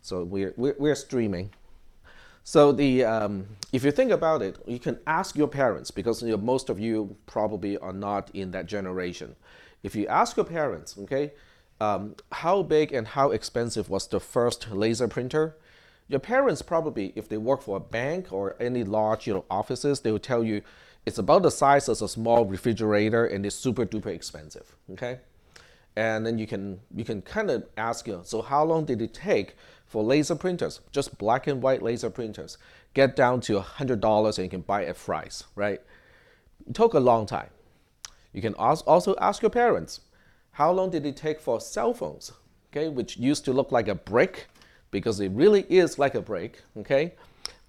So we're streaming. So if you think about it, you can ask your parents because most of you probably are not in that generation. If you ask your parents, okay, how big and how expensive was the first laser printer? Your parents probably, if they work for a bank or any large offices, they will tell you it's about the size of a small refrigerator and it's super duper expensive. Okay, and then you can kind of ask, so how long did it take for laser printers, just black and white laser printers, get down to $100 and you can buy at Fry's, right? It took a long time. You can also ask your parents, how long did it take for cell phones, okay, which used to look like a brick, because it really is like a brick, okay,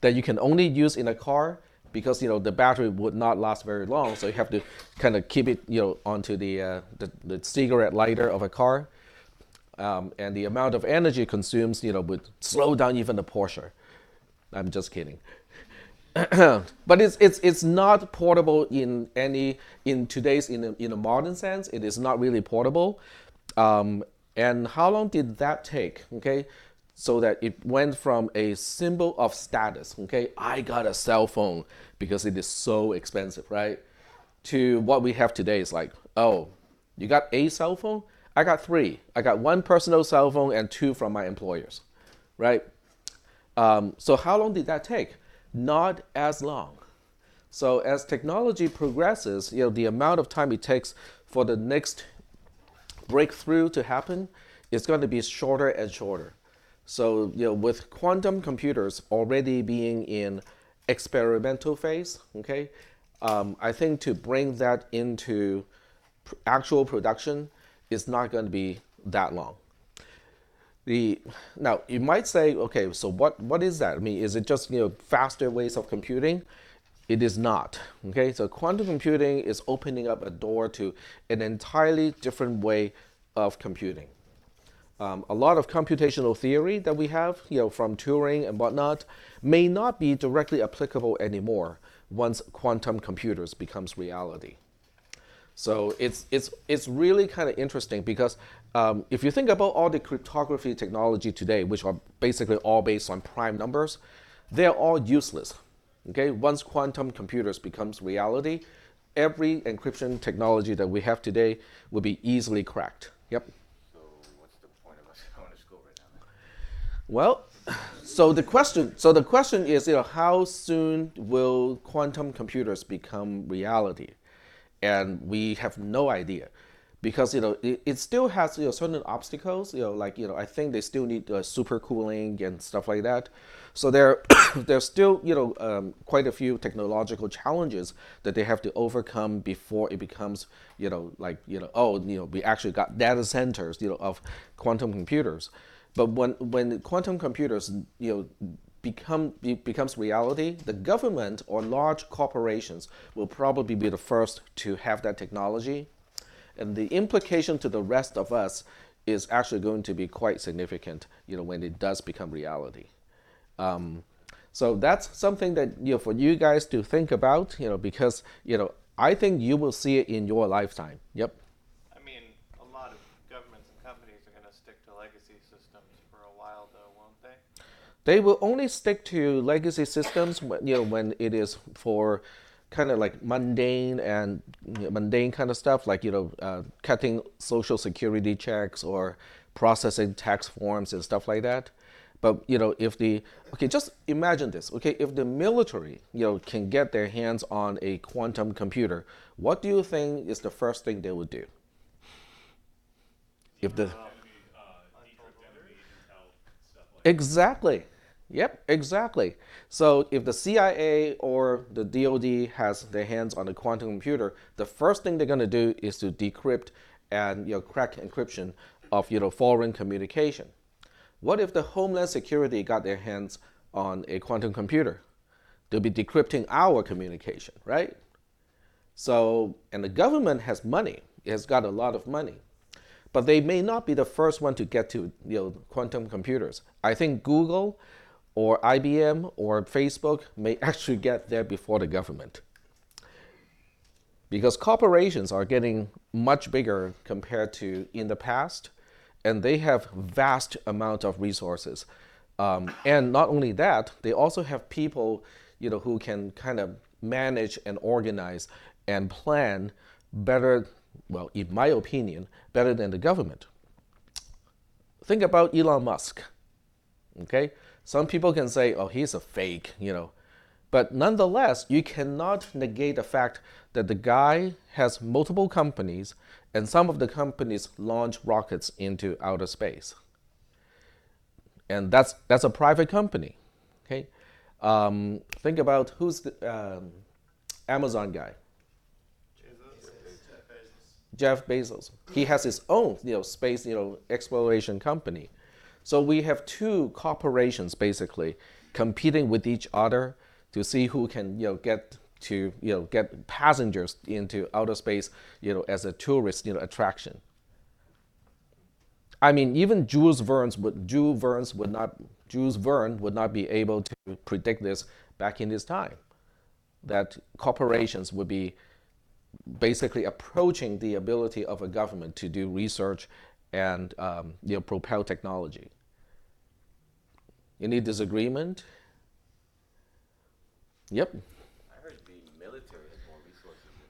that you can only use in a car because the battery would not last very long, so you have to kind of keep it onto the cigarette lighter of a car, and the amount of energy it consumes would slow down even the Porsche. I'm just kidding. But it's not portable in today's in a modern sense. It is not really portable. And how long did that take? Okay, so that it went from a symbol of status. Okay, I got a cell phone because it is so expensive, right? To what we have today is like, oh, you got a cell phone? I got three. I got one personal cell phone and two from my employers, right? So how long did that take? Not as long. So as technology progresses, the amount of time it takes for the next breakthrough to happen is going to be shorter and shorter. So with quantum computers already being in experimental phase, okay, I think to bring that into actual production is not going to be that long. Now you might say, okay, so what is that? I mean, is it just faster ways of computing? It is not. Okay, so quantum computing is opening up a door to an entirely different way of computing. A lot of computational theory that we have, from Turing and whatnot, may not be directly applicable anymore once quantum computers becomes reality. So it's really kind of interesting because if you think about all the cryptography technology today, which are basically all based on prime numbers, they're all useless. Okay, once quantum computers becomes reality, every encryption technology that we have today will be easily cracked. Yep. So what's the point of us going to school right now? Well, so the question is, how soon will quantum computers become reality? And we have no idea because it still has certain obstacles. Like I think they still need supercooling and stuff like that. So there there's still quite a few technological challenges that they have to overcome before it becomes like we actually got data centers of quantum computers. But when quantum computers becomes reality, the government or large corporations will probably be the first to have that technology. And the implication to the rest of us is actually going to be quite significant, when it does become reality. So that's something that for you guys to think about, because I think you will see it in your lifetime. Yep. I mean, a lot of governments and companies are going to stick to legacy systems for a while, though, won't they? They will only stick to legacy systems when it is for kind of like mundane kind of stuff, like cutting social security checks or processing tax forms and stuff like that. But if the okay, just imagine this. Okay, if the military can get their hands on a quantum computer, what do you think is the first thing they would do? If the Exactly. Yep, exactly. So if the CIA or the DoD has their hands on a quantum computer, the first thing they're going to do is to decrypt and crack encryption of foreign communication. What if the Homeland Security got their hands on a quantum computer? They'll be decrypting our communication, right? So, and the government has money. It has got a lot of money. But they may not be the first one to get to quantum computers. I think Google or IBM or Facebook may actually get there before the government. Because corporations are getting much bigger compared to in the past, and they have vast amount of resources And not only that, they also have people, who can kind of manage and organize and plan better, well, in my opinion, better than the government. Think about Elon Musk. Okay, some people can say, "Oh, he's a fake," but nonetheless, you cannot negate the fact that the guy has multiple companies, and some of the companies launch rockets into outer space, and that's a private company. Okay, think about who's the Amazon guy, Jeff Bezos. He has his own, space, exploration company. So we have two corporations basically competing with each other to see who can, get passengers into outer space, as a tourist, attraction. I mean, even Jules Verne would not be able to predict this back in his time. That corporations would be basically approaching the ability of a government to do research and propel technology. Any disagreement? Yep. I heard the military has more resources than,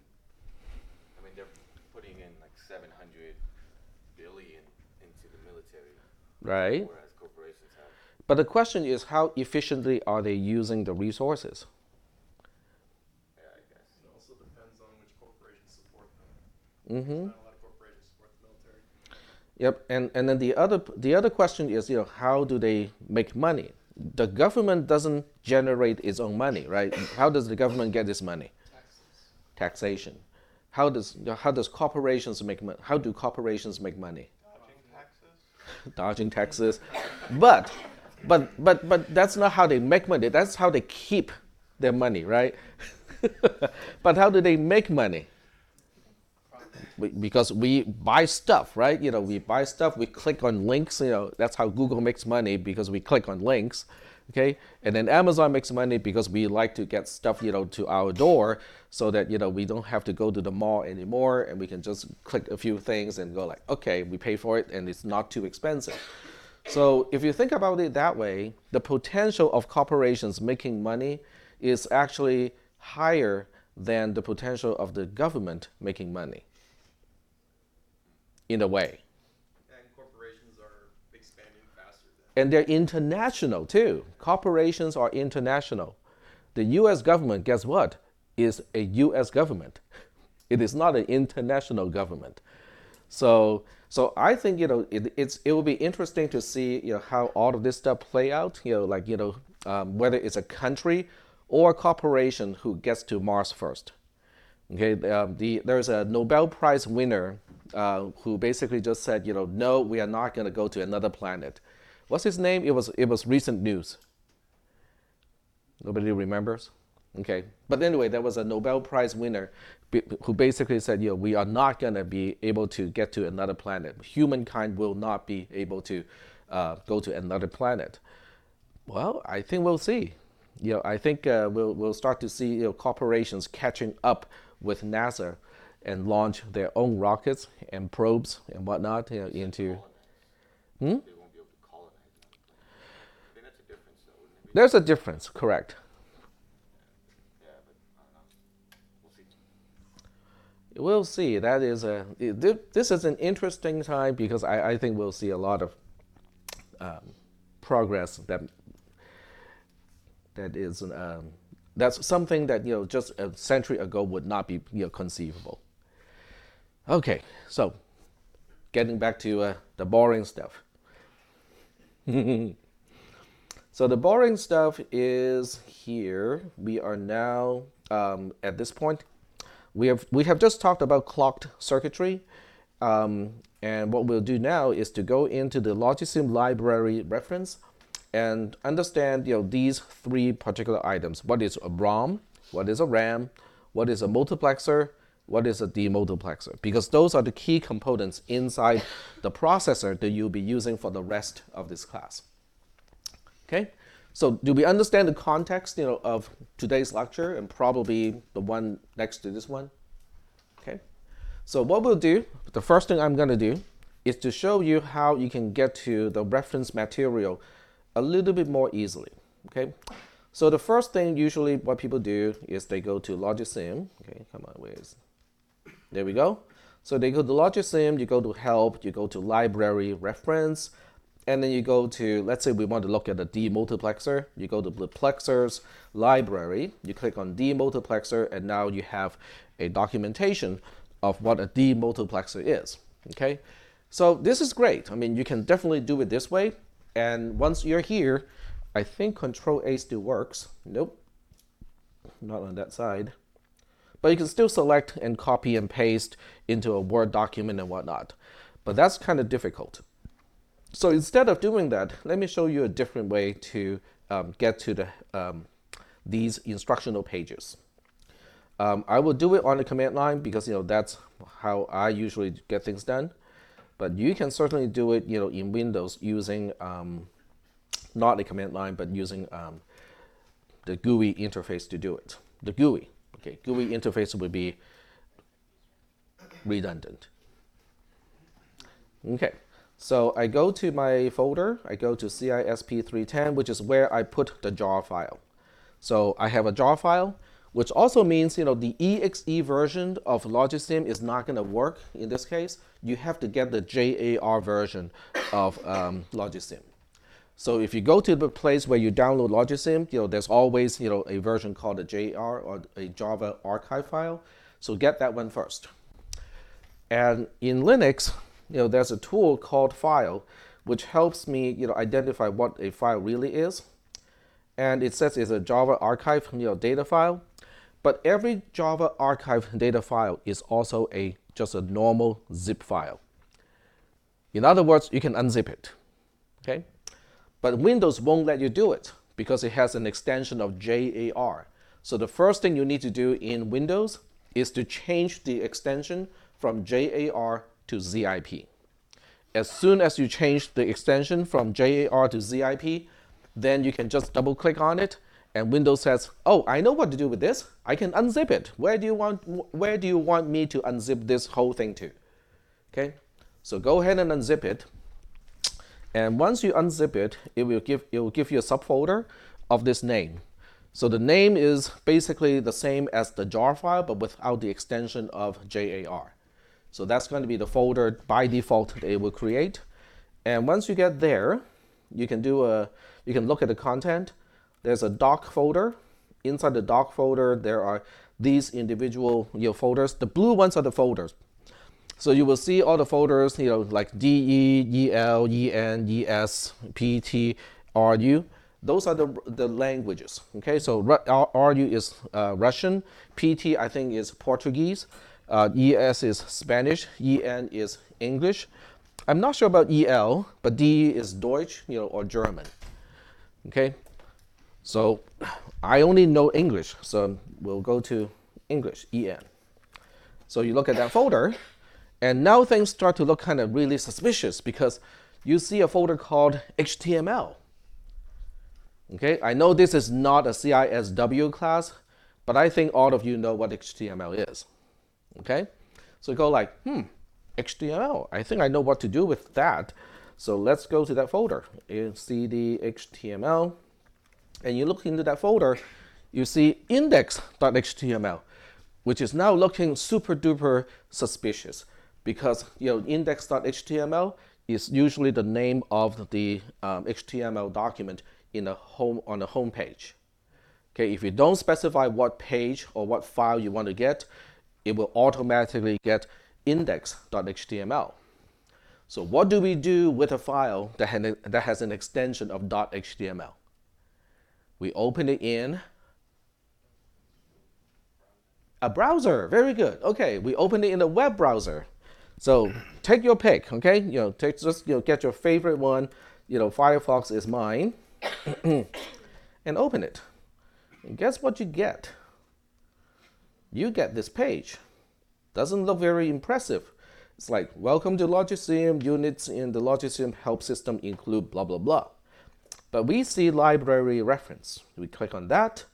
I mean, they're putting in like 700 billion into the military, Right. whereas corporations have. But the question is, how efficiently are they using the resources? Yeah, I guess. It also depends on which corporations support them. Mm-hmm. Not a lot of corporations support the military. Yep. And then the other question is, how do they make money? The government doesn't generate its own money, right? How does the government get its money? Taxes. Taxation. How does corporations make money? How do corporations make money? Dodging taxes? Dodging taxes. But that's not how they make money. That's how they keep their money, right? But how do they make money? Because we buy stuff, right? We buy stuff, we click on links, that's how Google makes money, because we click on links, okay? And then Amazon makes money because we like to get stuff, to our door, so that, we don't have to go to the mall anymore, and we can just click a few things and go like, okay, we pay for it and it's not too expensive. So if you think about it that way, the potential of corporations making money is actually higher than the potential of the government making money, in a way. And corporations are expanding faster than. And they're international too. Corporations are international. The US government, guess what? Is a US government. It is not an international government. So I think, it will be interesting to see, how all of this stuff play out, whether it's a country or a corporation who gets to Mars first. Okay, there's a Nobel Prize winner who basically just said, no, we are not going to go to another planet. What's his name? It was recent news. Nobody remembers? Okay, but anyway, there was a Nobel Prize winner who basically said, we are not going to be able to get to another planet. Humankind will not be able to go to another planet. Well, I think we'll see. I think we'll start to see corporations catching up with NASA and launch their own rockets and probes and whatnot into. They won't be able to colonize another planet. I think that's a difference, though, wouldn't it be? There's a difference, correct? Yeah, but I don't know. We'll see. We'll see. That is this is an interesting time, because I think we'll see a lot of progress that's something that just a century ago would not be conceivable. Okay, so getting back to the boring stuff. So the boring stuff is here. We are now at this point. We have just talked about clocked circuitry, and what we'll do now is to go into the Logisim library reference and understand these three particular items. What is a ROM? What is a RAM? What is a multiplexer? What is a demultiplexer? Because those are the key components inside the processor that you'll be using for the rest of this class. Okay, so do we understand the context of today's lecture and probably the one next to this one? Okay, so what we'll do, the first thing I'm going to do is to show you how you can get to the reference material a little bit more easily. Okay, so the first thing usually what people do is they go to Logisim. Okay, come on, where's there we go. So they go to Logisim, you go to help, you go to library reference, and then you go to, let's say we want to look at the demultiplexer, you go to multiplexers library, you click on demultiplexer, and now you have a documentation of what a demultiplexer is. Okay, so this is great. I mean, you can definitely do it this way, and once you're here, I think Control A still works. Nope, not on that side. But you can still select and copy and paste into a Word document and whatnot. But that's kind of difficult. So instead of doing that, let me show you a different way to get to these instructional pages. I will do it on the command line because that's how I usually get things done. But you can certainly do it in Windows using not the command line, but using the GUI interface to do it. The GUI. Okay, GUI interface would be redundant. Okay, so I go to my folder, I go to cisp310, which is where I put the jar file. So I have a jar file, which also means the exe version of Logisim is not going to work in this case. You have to get the JAR version of Logisim. So if you go to the place where you download Logisim, there's always a version called a JAR or a Java archive file. So get that one first. And in Linux, there's a tool called File, which helps me identify what a file really is. And it says it's a Java archive data file. But every Java archive data file is also just a normal zip file. In other words, you can unzip it. Okay? But Windows won't let you do it because it has an extension of JAR. So the first thing you need to do in Windows is to change the extension from JAR to ZIP. As soon as you change the extension from JAR to ZIP, then you can just double click on it and Windows says, oh, I know what to do with this. I can unzip it. Where do you want me to unzip this whole thing to? Okay, so go ahead and unzip it. And once you unzip it, it will give you a subfolder of this name. So the name is basically the same as the jar file, but without the extension of JAR. So that's going to be the folder by default that it will create. And once you get there, you can look at the content. There's a doc folder. Inside the doc folder, there are these individual folders. The blue ones are the folders. So you will see all the folders, like DE, EL, EN, ES, PT, RU. Those are the languages. Okay, so RU is Russian, PT I think is Portuguese, ES is Spanish, EN is English. I'm not sure about EL, but DE is Deutsch, or German. Okay, so I only know English, so we'll go to English, EN. So you look at that folder. And now things start to look kind of really suspicious because you see a folder called HTML. Okay, I know this is not a CISW class, but I think all of you know what HTML is. Okay, so you go like, HTML, I think I know what to do with that. So let's go to that folder, cd HTML, and you look into that folder, you see index.html, which is now looking super duper suspicious. Because index.html is usually the name of the HTML document on the home page. Okay, if you don't specify what page or what file you want to get, it will automatically get index.html. So what do we do with a file that has an extension of .html? We open it in a browser. Very good. Okay, we open it in a web browser. So take your pick, okay? Get your favorite one. Firefox is mine, and open it. And guess what you get? You get this page. Doesn't look very impressive. It's like, welcome to Logisim. Units in the Logisim help system include blah blah blah. But we see library reference. We click on that,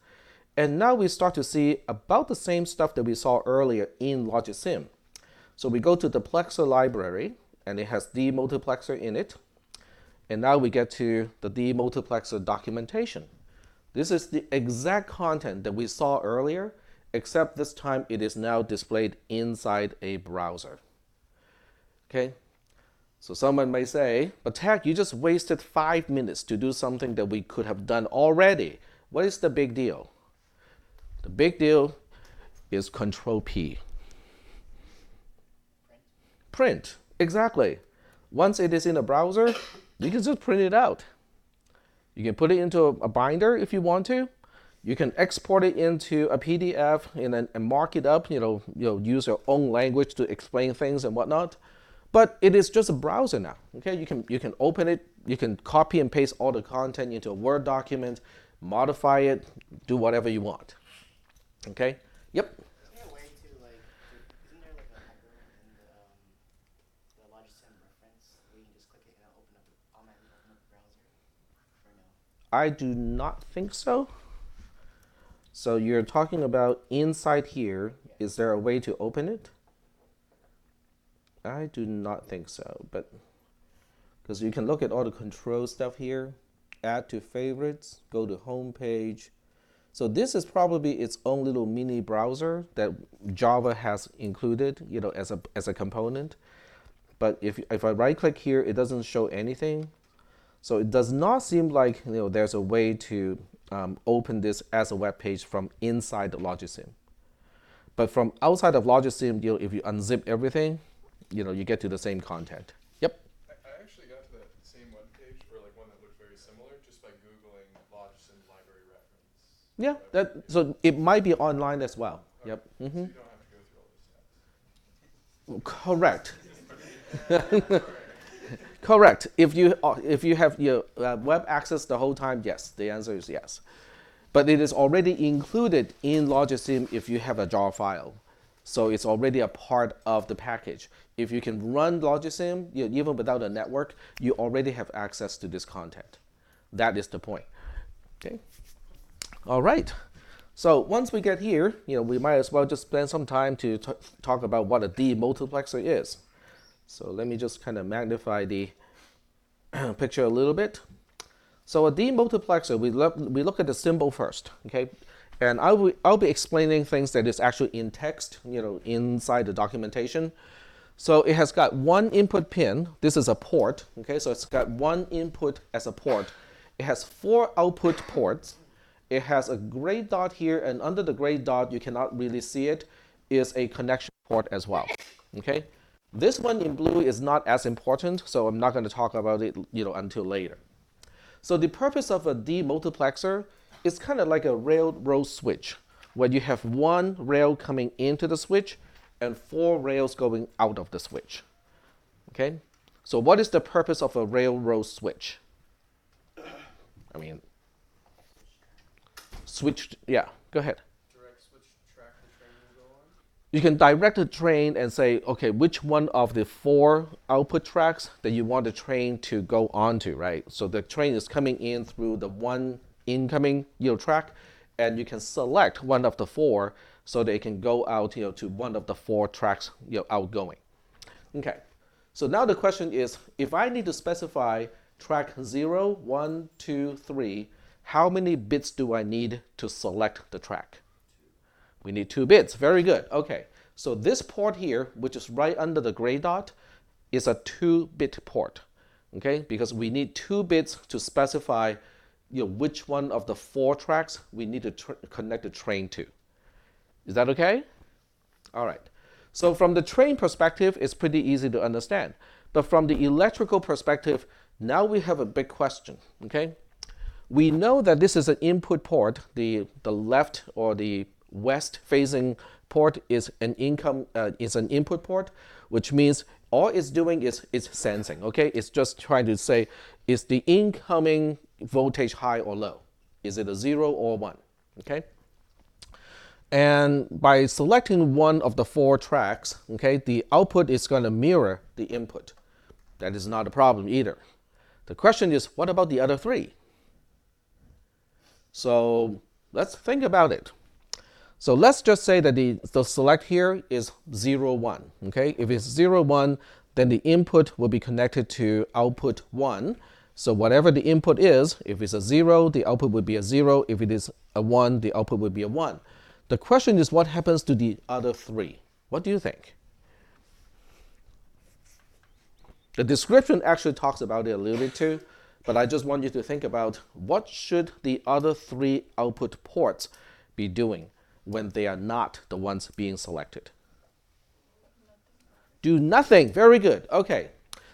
and now we start to see about the same stuff that we saw earlier in Logisim. So we go to the Plexer library, and it has Demultiplexer in it. And now we get to the demultiplexer documentation. This is the exact content that we saw earlier, except this time it is now displayed inside a browser. Okay? So someone may say, but Tech, you just wasted 5 minutes to do something that we could have done already. What is the big deal? The big deal is Control P. Print, exactly. Once it is in a browser, you can just print it out. You can put it into a binder if you want to. You can export it into a PDF and mark it up, use your own language to explain things and whatnot. But it is just a browser now. Okay, you can open it, you can copy and paste all the content into a Word document, modify it, do whatever you want. Okay? Yep. Is there a way to isn't there like a header in the LogicSim reference where you can just click it and it'll automatically open up the browser? Or no? I do not think so. So you're talking about inside here. Is there a way to open it? I do not think so, but because you can look at all the control stuff here, add to favorites, go to home page. So this is probably its own little mini browser that Java has included, as a component. But if I right click here, it doesn't show anything. So it does not seem like there's a way to open this as a web page from inside the LogicSim. But from outside of LogicSim, if you unzip everything, you get to the same content. Yep. I actually got to that same web page for one that looked very similar just by Googling LogicSim library reference. Yeah, so it might be online as well. Okay. Yep. So you don't have to go through all those steps. Correct. Correct. If you have your web access the whole time, yes. The answer is yes. But it is already included in LogicSim if you have a jar file. So it's already a part of the package. If you can run LogicSim, even without a network, you already have access to this content. That is the point. Okay. All right. So once we get here, we might as well just spend some time to talk about what a demultiplexer is. So let me just kind of magnify the picture a little bit. So a demultiplexer, we look at the symbol first, okay? And I'll be explaining things that is actually in text, inside the documentation. So it has got one input pin. This is a port, okay? So it's got one input as a port. It has 4 output ports. It has a gray dot here, and under the gray dot, you cannot really see it, is a connection port as well, okay? This one in blue is not as important, so I'm not going to talk about it, until later. So the purpose of a demultiplexer is kind of like a railroad switch, where you have one rail coming into the switch and 4 rails going out of the switch. Okay? So what is the purpose of a railroad switch? I mean, switch, yeah, go ahead. Direct switch track the train will go on? You can direct the train and say, okay, which one of the 4 output tracks that you want the train to go onto, right? So the train is coming in through the one incoming track, and you can select one of the 4 so they can go out to one of the 4 tracks outgoing. Okay, so now the question is, if I need to specify track 0, 1, 2, 3, how many bits do I need to select the track? We need 2 bits. Very good. Okay, so this port here, which is right under the gray dot, is a 2-bit port. Okay, because we need 2 bits to specify which one of the 4 tracks we need to connect the train to. Is that okay? All right. So from the train perspective, it's pretty easy to understand. But from the electrical perspective, now we have a big question. Okay, we know that this is an input port. The left or the west-facing port is an input port, which means all it's doing is it's sensing. Okay, it's just trying to say, is the incoming voltage high or low? Is it a 0 or 1? Okay. And by selecting one of the 4 tracks, okay, the output is going to mirror the input. That is not a problem either. The question is, what about the other 3? So let's think about it. So let's just say that the select here is 0, 1. Okay, if it's 0, 1, then the input will be connected to output 1. So whatever the input is, if it's a 0, the output would be a 0. If it is a 1, the output would be a 1. The question is, what happens to the other 3? What do you think? The description actually talks about it a little bit too, but I just want you to think about what should the other 3 output ports be doing when they are not the ones being selected. Do nothing. Very good. Okay.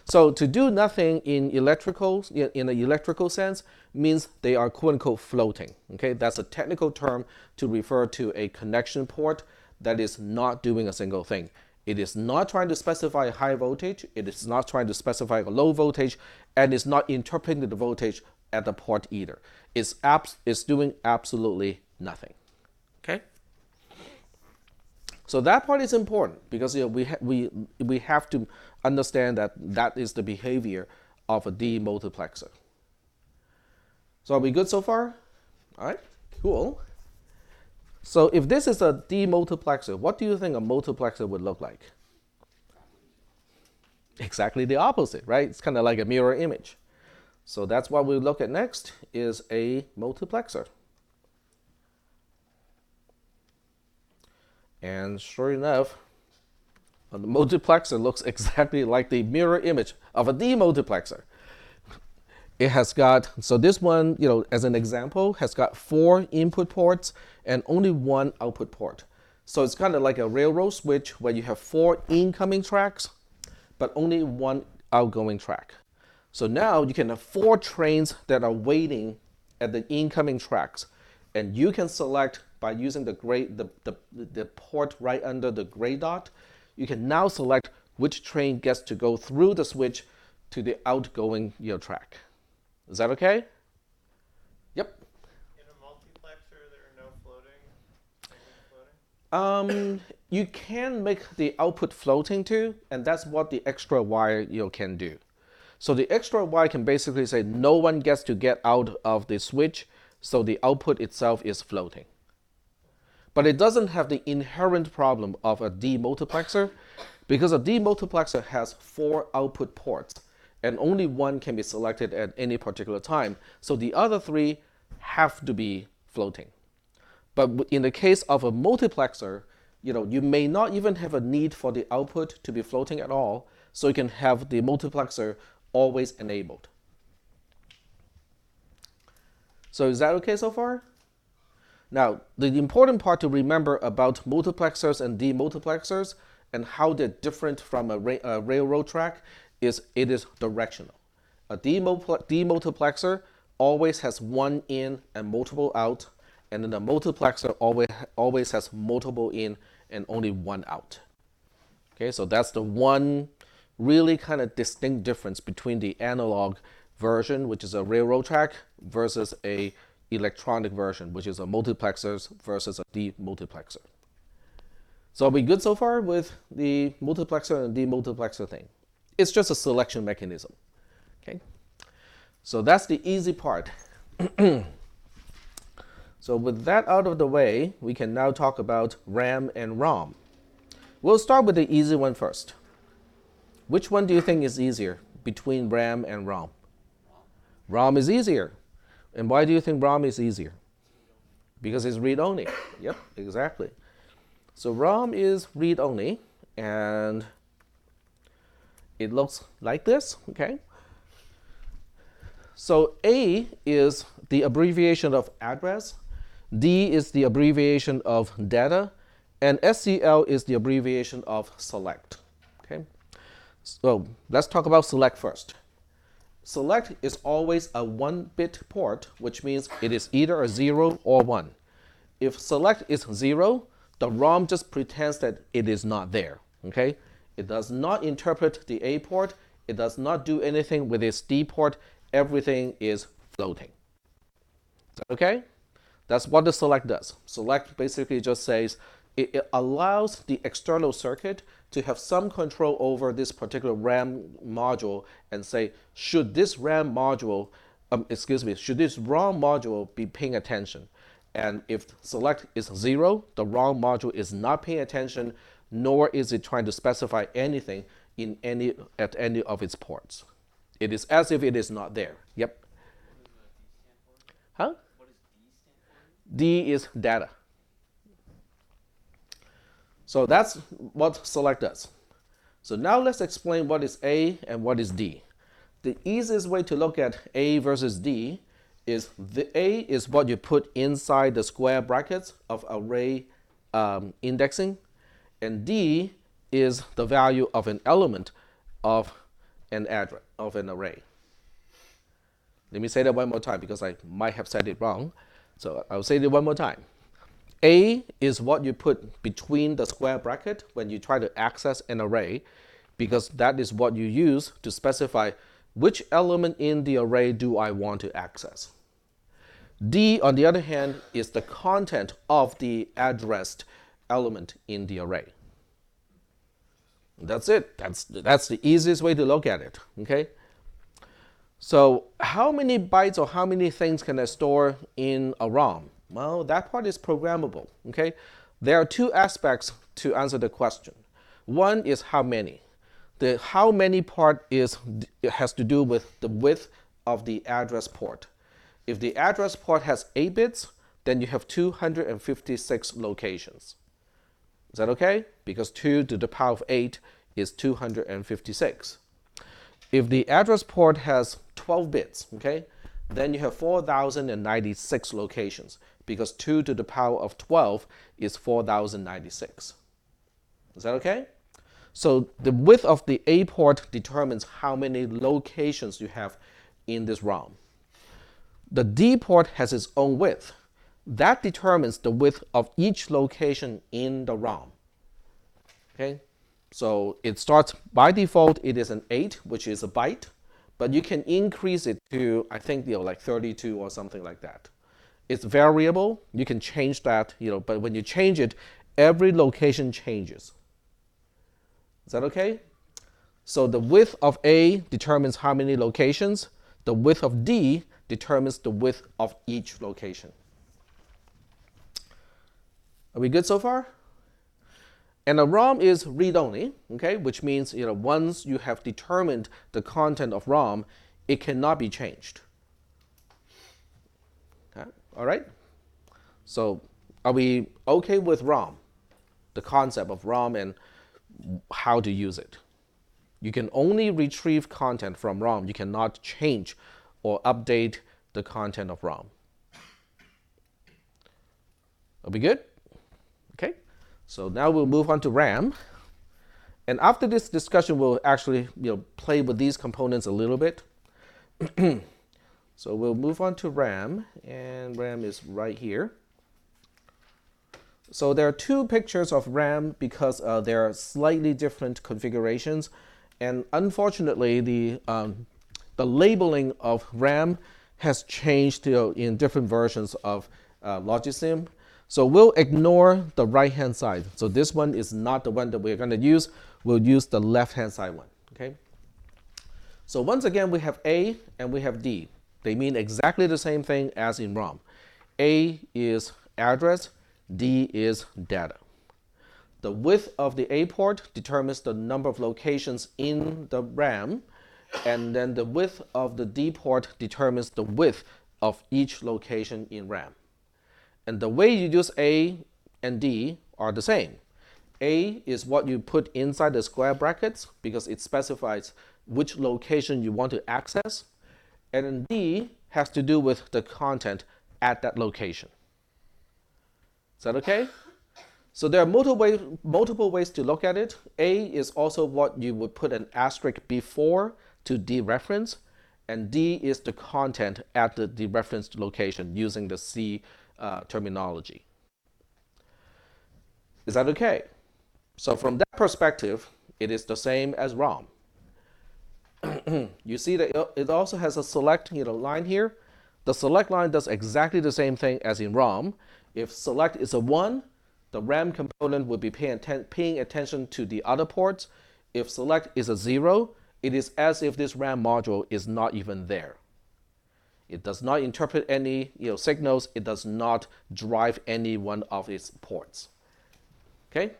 So to do nothing in an electrical sense means they are quote unquote floating. Okay, that's a technical term to refer to a connection port that is not doing a single thing. It is not trying to specify a high voltage, it is not trying to specify a low voltage, and it's not interpreting the voltage at the port either. It's doing absolutely nothing. Okay? So that part is important because we have to understand that that is the behavior of a demultiplexer. So are we good so far? All right, cool. So if this is a demultiplexer, what do you think a multiplexer would look like? Exactly the opposite, right? It's kind of like a mirror image. So that's what we'll look at next is a multiplexer. And sure enough, the multiplexer looks exactly like the mirror image of a demultiplexer. It has got, so this one, as an example, has got 4 input ports and only 1 output port. So it's kind of like a railroad switch where you have 4 incoming tracks, but only 1 outgoing track. So now you can have 4 trains that are waiting at the incoming tracks, and you can select by using the port right under the gray dot. You can now select which train gets to go through the switch to the outgoing track. Is that okay? Yep. In a multiplexer, there are no floating? You can make the output floating too, and that's what the extra wire can do. So the extra wire can basically say no one gets to get out of the switch, so the output itself is floating. But it doesn't have the inherent problem of a demultiplexer, because a demultiplexer has 4 output ports, and only 1 can be selected at any particular time. So the other 3 have to be floating. But in the case of a multiplexer, you may not even have a need for the output to be floating at all, so you can have the multiplexer always enabled. So is that okay so far? Now, the important part to remember about multiplexers and demultiplexers and how they're different from a railroad track is it is directional. A demultiplexer always has 1 in and multiple out, and then a multiplexer always has multiple in and only 1 out. Okay, so that's the one really kind of distinct difference between the analog version, which is a railroad track, versus a electronic version, which is a multiplexer versus a demultiplexer. So are we good so far with the multiplexer and demultiplexer thing? It's just a selection mechanism. Okay, so that's the easy part. So with that out of the way, we can now talk about RAM and ROM. We'll start with the easy one first. Which one do you think is easier between RAM and ROM? ROM is easier. And why do you think ROM is easier? Because it's read-only. Yep, exactly. So ROM is read-only, and it looks like this, okay? So A is the abbreviation of address, D is the abbreviation of data, and SCL is the abbreviation of select, okay? So let's talk about select first. Select is always a 1-bit port, which means it is either a 0 or 1. If select is 0, the ROM just pretends that it is not there, okay? It does not interpret the A port, it does not do anything with its D port, everything is floating. Is that okay? That's what the select does. Select basically just says it allows the external circuit to have some control over this particular RAM module and say, should this RAM module, should this ROM module be paying attention? And if select is 0, the ROM module is not paying attention, nor is it trying to specify anything at any of its ports. It is as if it is not there. Yep. Huh? D is data. So that's what select does. So now let's explain what is A and what is D. The easiest way to look at A versus D is the A is what you put inside the square brackets of array indexing, and D is the value of an element of an address of an array. Let me say that one more time because I might have said it wrong. So I'll say it one more time. A is what you put between the square bracket when you try to access an array, because that is what you use to specify which element in the array do I want to access. D, on the other hand, is the content of the addressed element in the array. That's it. That's the easiest way to look at it. Okay. So how many bytes or how many things can I store in a ROM? Well, that part is programmable. Okay. There are two aspects to answer the question. One is how many. The how many part has to do with the width of the address port. If the address port has 8 bits, then you have 256 locations. Is that okay? Because 2 to the power of 8 is 256. If the address port has 12 bits, okay, then you have 4,096 locations, because 2 to the power of 12 is 4,096. Is that okay? So the width of the A port determines how many locations you have in this ROM. The D port has its own width. That determines the width of each location in the ROM. Okay? So it starts, by default, it is an 8, which is a byte, but you can increase it to, I think, like 32 or something like that. It's variable. You can change that, but when you change it, every location changes. Is that okay? So the width of A determines how many locations. The width of D determines the width of each location. Are we good so far? And a ROM is read-only, okay, which means once you have determined the content of ROM, it cannot be changed. Okay. All right? So are we okay with ROM, the concept of ROM and how to use it? You can only retrieve content from ROM. You cannot change or update the content of ROM. Are we good? Okay. So now we'll move on to RAM. And after this discussion, we'll actually play with these components a little bit. So we'll move on to RAM, and RAM is right here. So there are two pictures of RAM because there are slightly different configurations. And unfortunately, the labeling of RAM has changed in different versions of Logisim. So we'll ignore the right-hand side. So this one is not the one that we're going to use. We'll use the left-hand side one. Okay. So once again, we have A and we have D. They mean exactly the same thing as in ROM. A is address, D is data. The width of the A port determines the number of locations in the RAM, and then the width of the D port determines the width of each location in RAM. And the way you use A and D are the same. A is what you put inside the square brackets because it specifies which location you want to access. And then D has to do with the content at that location. Is that okay? So there are multiple ways to look at it. A is also what you would put an asterisk before to dereference, and D is the content at the dereferenced location using the C terminology. Is that okay? So from that perspective, it is the same as ROM. You see that it also has a select line here. The select line does exactly the same thing as in ROM. If select is a 1, the RAM component will be paying attention to the other ports. If select is a 0, it is as if this RAM module is not even there. It does not interpret any signals. It does not drive any one of its ports. Okay?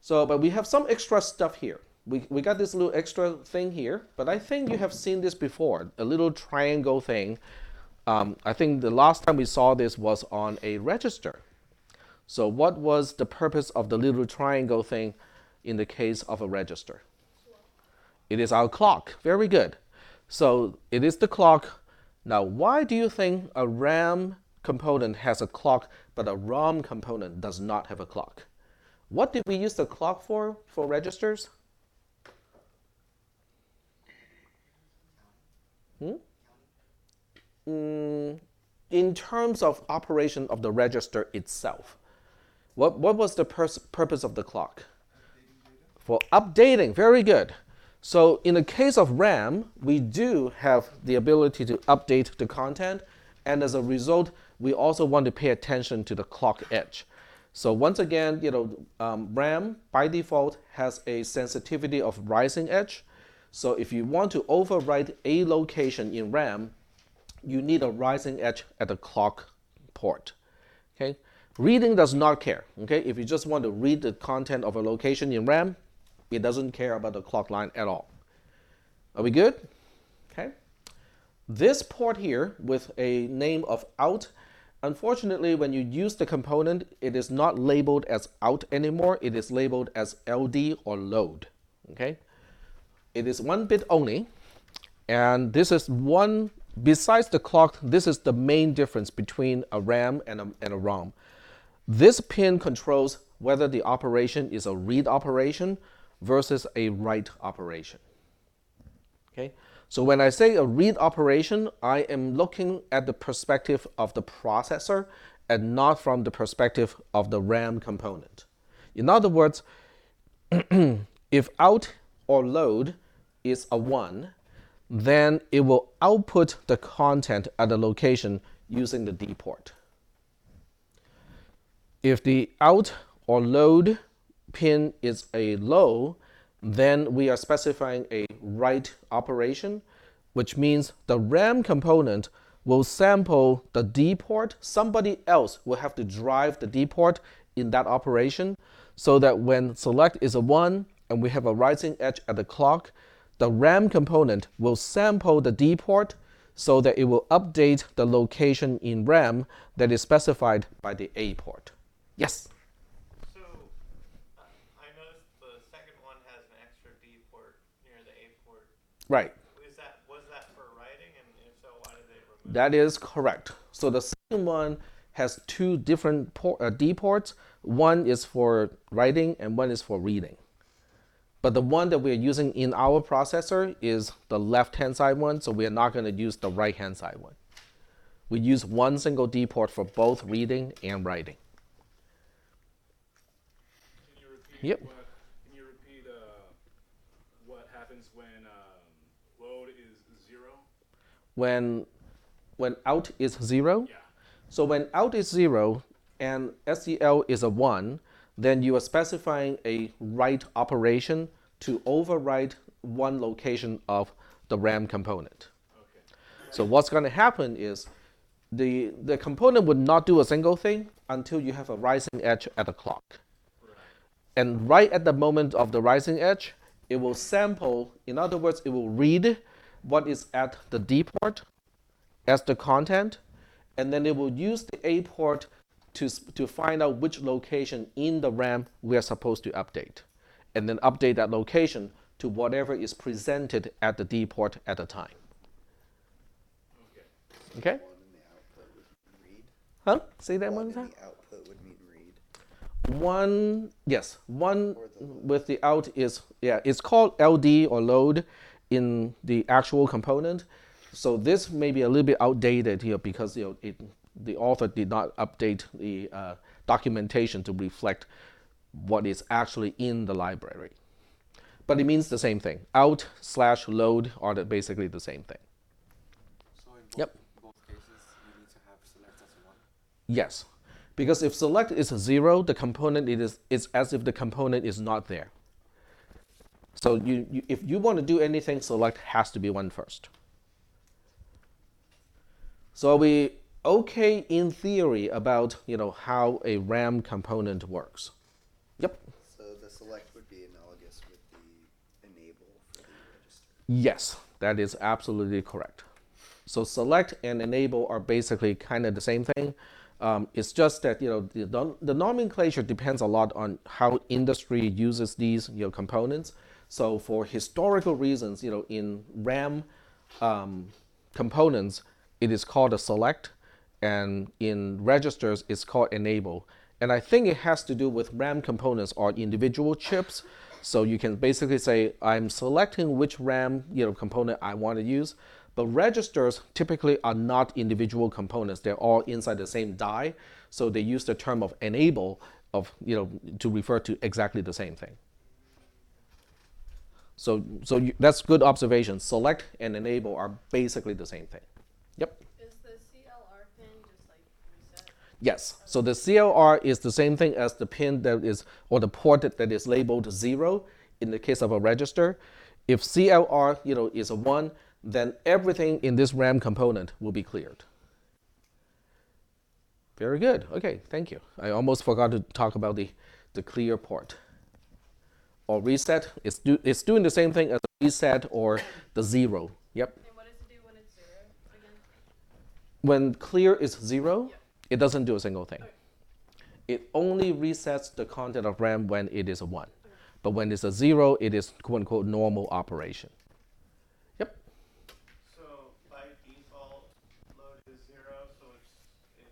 So, but we have some extra stuff here. we got this little extra thing here, but I think you have seen this before, a little triangle thing. I think the last time we saw this was on a register. So what was the purpose of the little triangle thing in the case of a register? It is our clock. Very good. So it is the clock. Now, why do you think a RAM component has a clock, but a ROM component does not have a clock? What did we use the clock for registers? In terms of operation of the register itself, what was the purpose of the clock? For updating. Very good. So in the case of RAM, we do have the ability to update the content, and as a result, we also want to pay attention to the clock edge. So once again, RAM by default has a sensitivity of rising edge. So if you want to overwrite a location in RAM, you need a rising edge at the clock port. Okay? Reading does not care. Okay? If you just want to read the content of a location in RAM, it doesn't care about the clock line at all. Are we good? Okay. This port here with a name of out, unfortunately, when you use the component, it is not labeled as out anymore. It is labeled as LD or load. Okay. It is 1 bit only, and this is one. Besides the clock, this is the main difference between a RAM and a ROM. This pin controls whether the operation is a read operation versus a write operation. Okay? So when I say a read operation, I am looking at the perspective of the processor and not from the perspective of the RAM component. In other words, if out or load is a 1, then it will output the content at the location using the D port. If the out or load pin is a low, then we are specifying a write operation, which means the RAM component will sample the D port. Somebody else will have to drive the D port in that operation, so that when select is a 1 and we have a rising edge at the clock, the RAM component will sample the D port so that it will update the location in RAM that is specified by the A port. Yes? So, I noticed the second one has an extra D port near the A port. Right. Was that for writing, and if so, why did they remove it? That is correct. So the second one has 2 different D ports. One is for writing and one is for reading. But the one that we're using in our processor is the left-hand side one, so we're not going to use the right-hand side one. We use one single D port for both reading and writing. Can you repeat Yep. What happens when load is 0? When out is 0? Yeah. So when out is 0 and SEL is a 1, then you are specifying a write operation to overwrite one location of the RAM component. Okay. So what's going to happen is the component would not do a single thing until you have a rising edge at the clock. Right. And right at the moment of the rising edge, it will sample, in other words, it will read what is at the D port as the content, and then it will use the A port to find out which location in the RAM we are supposed to update, and then update that location to whatever is presented at the D port at the time. Okay. Okay? One in the output would mean read. Huh? Say that One one in time. the output would mean read. One, yes, one Or the load. with the out is, yeah, it's called LD or load in the actual component. So this may be a little bit outdated here because the author did not update the documentation to reflect what is actually in the library. But it means the same thing. Out/load are basically the same thing. So in both, Yep. both cases, you need to have select as 1. Yes, because if select is 0, the component it's as if the component is not there. So if you want to do anything, select has to be 1 first. So are we okay in theory about how a RAM component works? Yep. So the select would be analogous with the Yes, that is absolutely correct. So select and enable are basically kind of the same thing. It's just that the nomenclature depends a lot on how industry uses these components. So for historical reasons, in RAM components, it is called a select, and in registers, it's called enable. And I think it has to do with RAM components are individual chips. So you can basically say, I'm selecting which RAM component I want to use. But registers typically are not individual components. They're all inside the same die. So they use the term of enable to refer to exactly the same thing. So that's good observation. Select and enable are basically the same thing. Yep. Is the CLR pin just like reset? Yes. So the CLR is the same thing as the pin that is, or the port that is labeled 0 in the case of a register. If CLR is a 1, then everything in this RAM component will be cleared. Very good. Okay, thank you. I almost forgot to talk about the clear port. Or reset, it's doing the same thing as reset or the 0. Yep. And what does it do when it's 0 again? When clear is 0, Yep. it doesn't do a single thing. Okay. It only resets the content of RAM when it is a 1. But when it's a 0, it is quote unquote normal operation. Yep. So by default, load is 0, so it's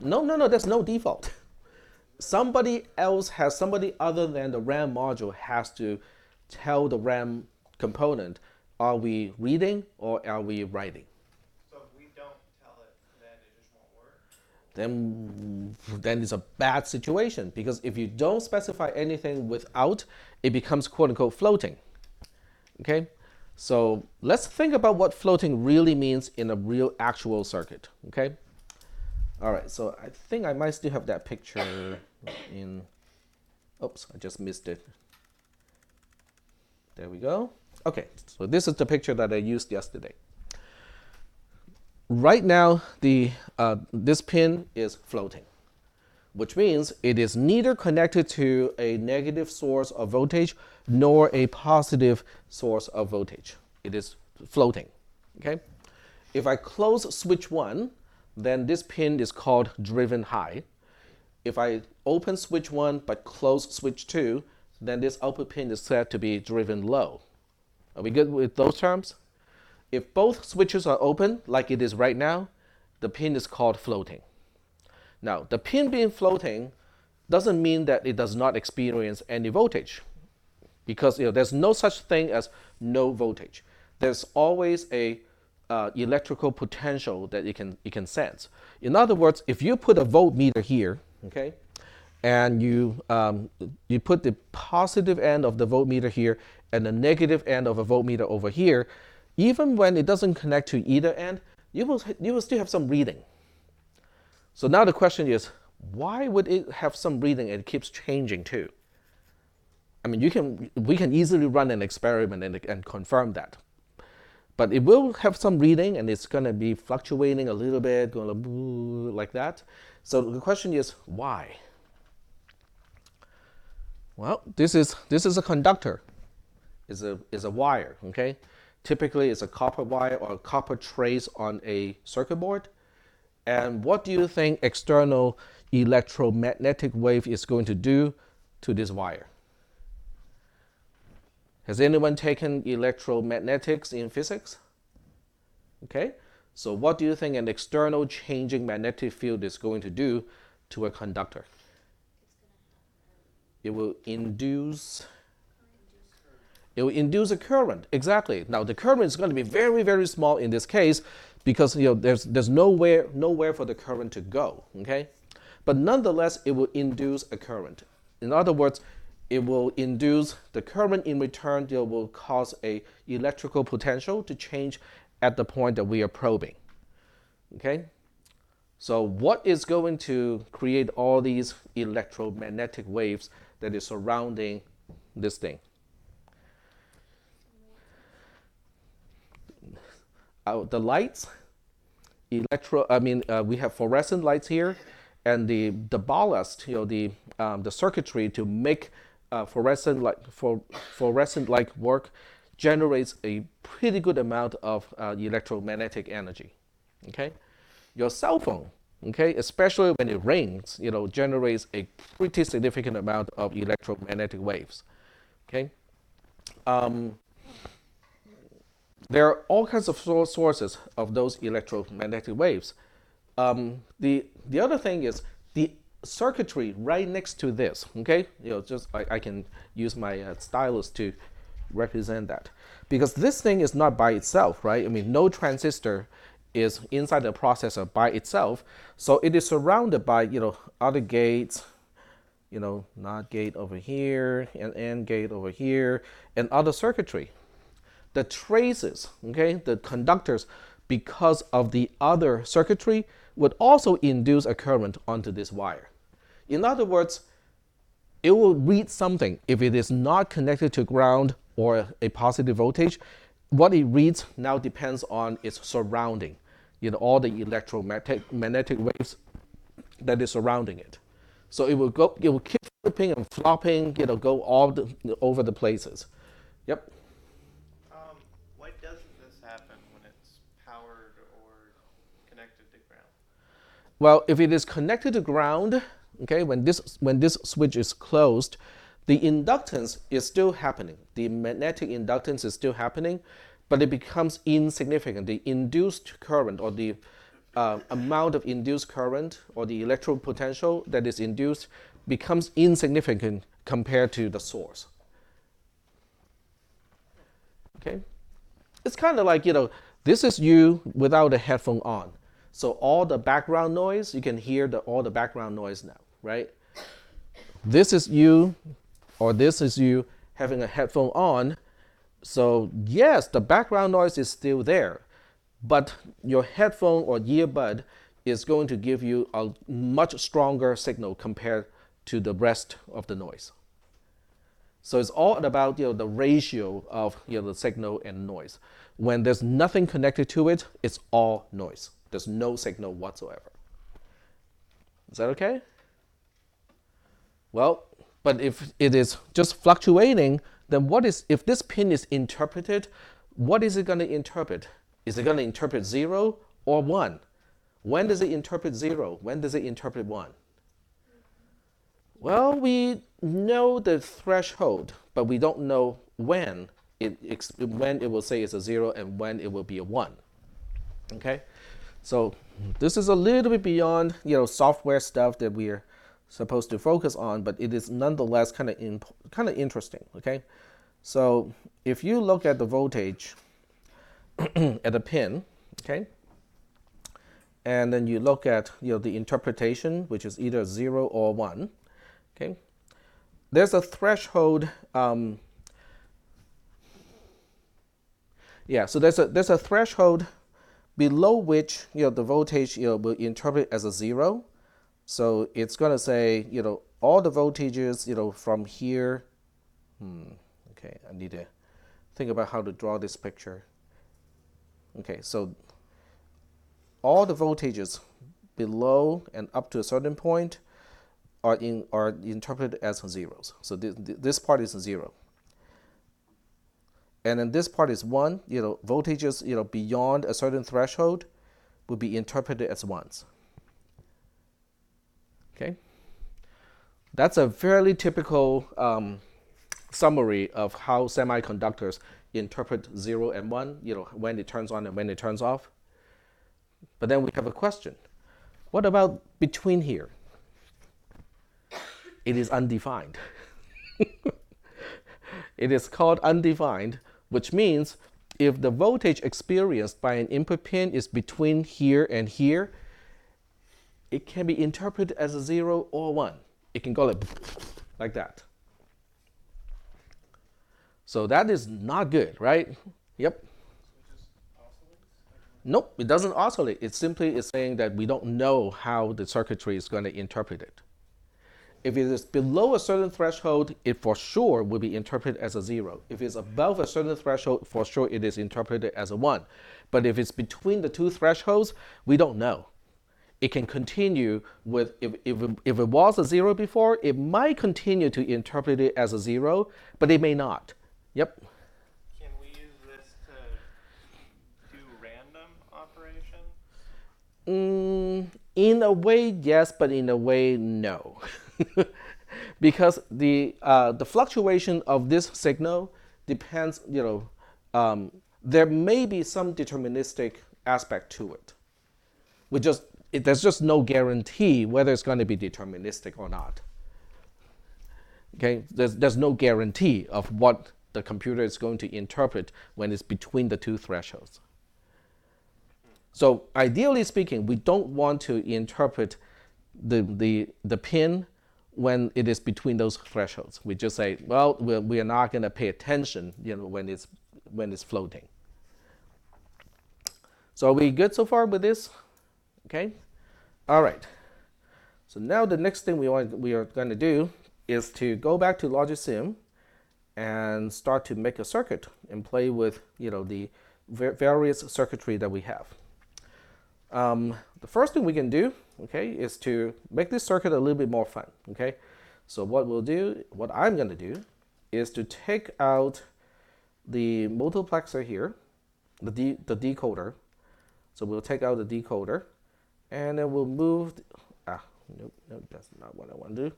No, there's no default. Somebody other than the RAM module has to tell the RAM component, are we reading or are we writing? so if we don't tell it, then it just won't work. Then it's a bad situation, because if you don't specify anything without, it becomes quote unquote floating. Okay? So let's think about what floating really means in a real actual circuit. Okay? All right, so I think I might still have that picture in, oops, I just missed it. There we go. Okay, so this is the picture that I used yesterday. Right now, this pin is floating, which means it is neither connected to a negative source of voltage nor a positive source of voltage. It is floating, okay? If I close switch 1, then this pin is called driven high. If I open switch 1 but close switch 2, then this output pin is said to be driven low. Are we good with those terms? If both switches are open, like it is right now, the pin is called floating. Now, the pin being floating doesn't mean that it does not experience any voltage, because there's no such thing as no voltage. There's always a electrical potential that it can sense. In other words, if you put a voltmeter here, okay, and you put the positive end of the voltmeter here and the negative end of a voltmeter over here, even when it doesn't connect to either end, you will still have some reading. So now the question is, why would it have some reading and it keeps changing too? I mean, we can easily run an experiment and confirm that. But it will have some reading, and it's going to be fluctuating a little bit, going like that. So the question is, why? Well, this is a conductor. Is a wire, okay? Typically, it's a copper wire or a copper trace on a circuit board. And what do you think external electromagnetic wave is going to do to this wire? Has anyone taken electromagnetics in physics? Okay, so what do you think an external changing magnetic field is going to do to a conductor? It will induce a current. Exactly. Now the current is going to be very, very small in this case, because there's nowhere for the current to go. Okay, but nonetheless, it will induce a current. In other words, it will induce the current in return that will cause a electrical potential to change at the point that we are probing. Okay? So what is going to create all these electromagnetic waves that is surrounding this thing? The lights, we have fluorescent lights here, and the ballast, the circuitry to make fluorescent light work generates a pretty good amount of electromagnetic energy. Okay, your cell phone, okay, especially when it rings, generates a pretty significant amount of electromagnetic waves. Okay, there are all kinds of sources of those electromagnetic waves. The other thing is the circuitry right next to this. Okay, just I can use my stylus to represent that, because this thing is not by itself, right? I mean, no transistor is inside the processor by itself, so it is surrounded by other gates, NOT gate over here, and AND gate over here, and other circuitry. The traces, okay, the conductors, because of the other circuitry, would also induce a current onto this wire. In other words, it will read something if it is not connected to ground or a positive voltage. What it reads now depends on its surrounding, all the electromagnetic waves that is surrounding it. So it will keep flipping and flopping, go over the places. Yep. Why doesn't this happen when it's powered or connected to ground? Well, if it is connected to ground, okay, when this switch is closed, the inductance is still happening. The magnetic inductance is still happening, but it becomes insignificant. The induced current, or the amount of induced current, or the electrical potential that is induced, becomes insignificant compared to the source. Okay? It's kind of like, this is you without a headphone on. So all the background noise, you can hear all the background noise now, right? This is you, or this is you having a headphone on. So yes, the background noise is still there, but your headphone or earbud is going to give you a much stronger signal compared to the rest of the noise. So it's all about the ratio of the signal and noise. When there's nothing connected to it, it's all noise. There's no signal whatsoever. Is that okay? Well, but if it is just fluctuating, then if this pin is interpreted, what is it going to interpret? Is it going to interpret 0 or 1? When does it interpret 0? When does it interpret 1? Well, we know the threshold, but we don't know when it will say it's a 0 and when it will be a 1. Okay? So this is a little bit beyond software stuff that we're supposed to focus on, but it is nonetheless kind of interesting. Okay? So if you look at the voltage at a pin, okay, and then you look at the interpretation, which is either 0 or 1. Okay, there's a threshold. So there's a threshold below which the voltage will interpret as a 0. So it's going to say all the voltages from here. Okay, I need to think about how to draw this picture. Okay, so all the voltages below and up to a certain point are interpreted as zeros. So this part is 0. And then this part is 1. Voltages beyond a certain threshold will be interpreted as 1s. Okay? That's a fairly typical summary of how semiconductors interpret 0 and 1, when it turns on and when it turns off. But then we have a question. What about between here? It is undefined. It is called undefined, which means if the voltage experienced by an input pin is between here and here, it can be interpreted as a 0 or 1. It can go like that. So that is not good, right? Yep. Nope, it doesn't oscillate. It simply is saying that we don't know how the circuitry is going to interpret it. If it is below a certain threshold, it for sure will be interpreted as a 0. If it's above a certain threshold, for sure it is interpreted as a 1. But if it's between the two thresholds, we don't know. It can continue with, if it was a 0 before, it might continue to interpret it as a 0, but it may not. Yep. Can we In a way, yes, but in a way, no. Because the fluctuation of this signal depends, there may be some deterministic aspect to it. There's just no guarantee whether it's going to be deterministic or not. Okay, there's no guarantee of what the computer is going to interpret when it's between the two thresholds. So ideally speaking, we don't want to interpret the pin when it is between those thresholds. We just say, well, we are not going to pay attention, when it's floating. So are we good so far with this? Okay. All right. So now the next thing we are going to do is to go back to LogicSim and start to make a circuit and play with the various circuitry that we have. The first thing we can do, okay, is to make this circuit a little bit more fun. Okay, so what I'm going to do, is to take out the multiplexer here, the decoder. So we'll take out the decoder, and then we'll move. Nope, that's not what I want to do.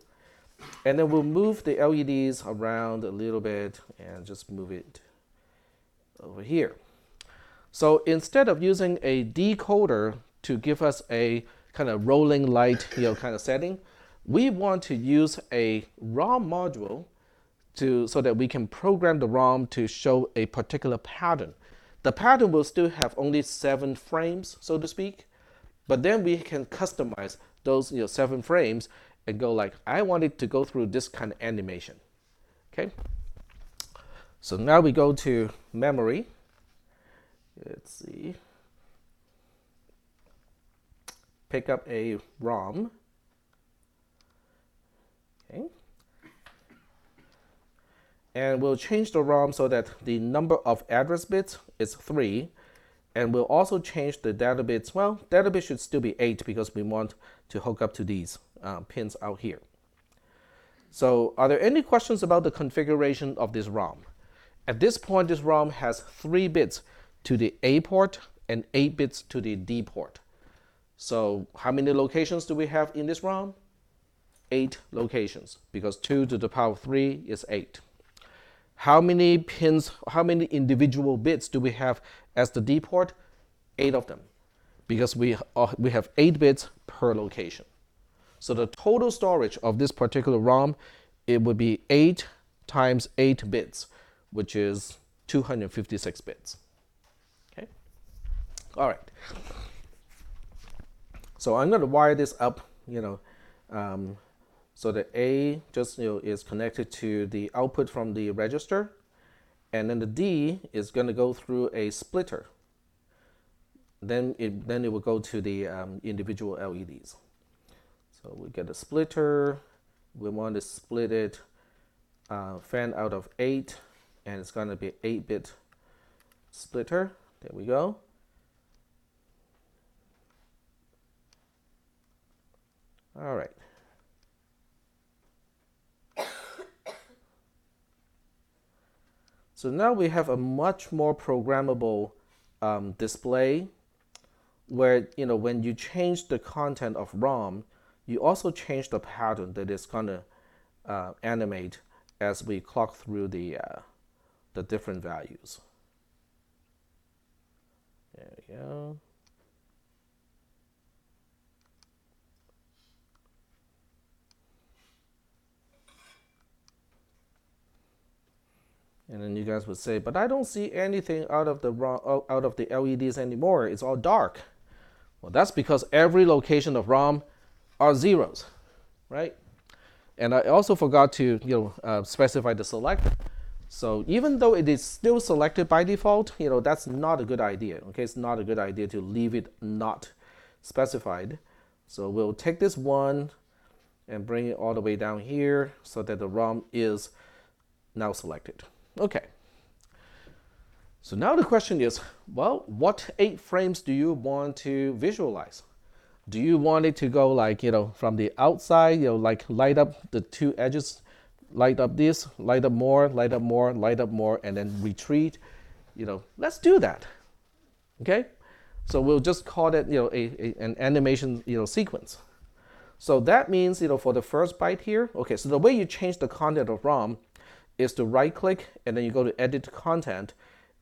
And then we'll move the LEDs around a little bit and just move it over here. So instead of using a decoder to give us a kind of rolling light, kind of setting, we want to use a ROM module so that we can program the ROM to show a particular pattern. The pattern will still have only 7 frames, so to speak, but then we can customize those 7 frames and go like, I want it to go through this kind of animation. Okay. So now we go to memory. Let's see. Pick up a ROM. Okay. And we'll change the ROM so that the number of address bits is 3. And we'll also change the data bits. Well, data bits should still be 8 because we want to hook up to these pins out here. So are there any questions about the configuration of this ROM? At this point, this ROM has 3 bits to the A port and 8 bits to the D port. So how many locations do we have in this ROM? 8 locations, because 2 to the power of 3 is 8. How many pins, how many individual bits do we have as the D port? 8 of them, because we have 8 bits per location. So the total storage of this particular ROM, it would be 8 times 8 bits, which is 256 bits. Okay. All right. So I'm going to wire this up, so the A just is connected to the output from the register, and then the D is going to go through a splitter. Then it will go to the individual LEDs. So we get a splitter. We want to split it fan out of 8, and it's going to be 8-bit splitter. There we go. All right. So now we have a much more programmable display where, when you change the content of ROM, you also change the pattern that is going to animate as we clock through the different values. There we go. And then you guys would say, but I don't see anything out of the LEDs anymore. It's all dark. Well, that's because every location of ROM are zeros, right? And I also forgot to specify the select. So even though it is still selected by default, that's not a good idea. Okay, it's not a good idea to leave it not specified. So we'll take this one and bring it all the way down here so that the ROM is now selected. Okay. So now the question is, well, what 8 frames do you want to visualize? Do you want it to go like, from the outside, like light up the 2 edges, light up this, light up more, light up more, light up more, and then retreat? Let's do that. Okay? So we'll just call it, an animation, sequence. So that means, for the first byte here, okay, so the way you change the content of ROM is to right click and then you go to edit content.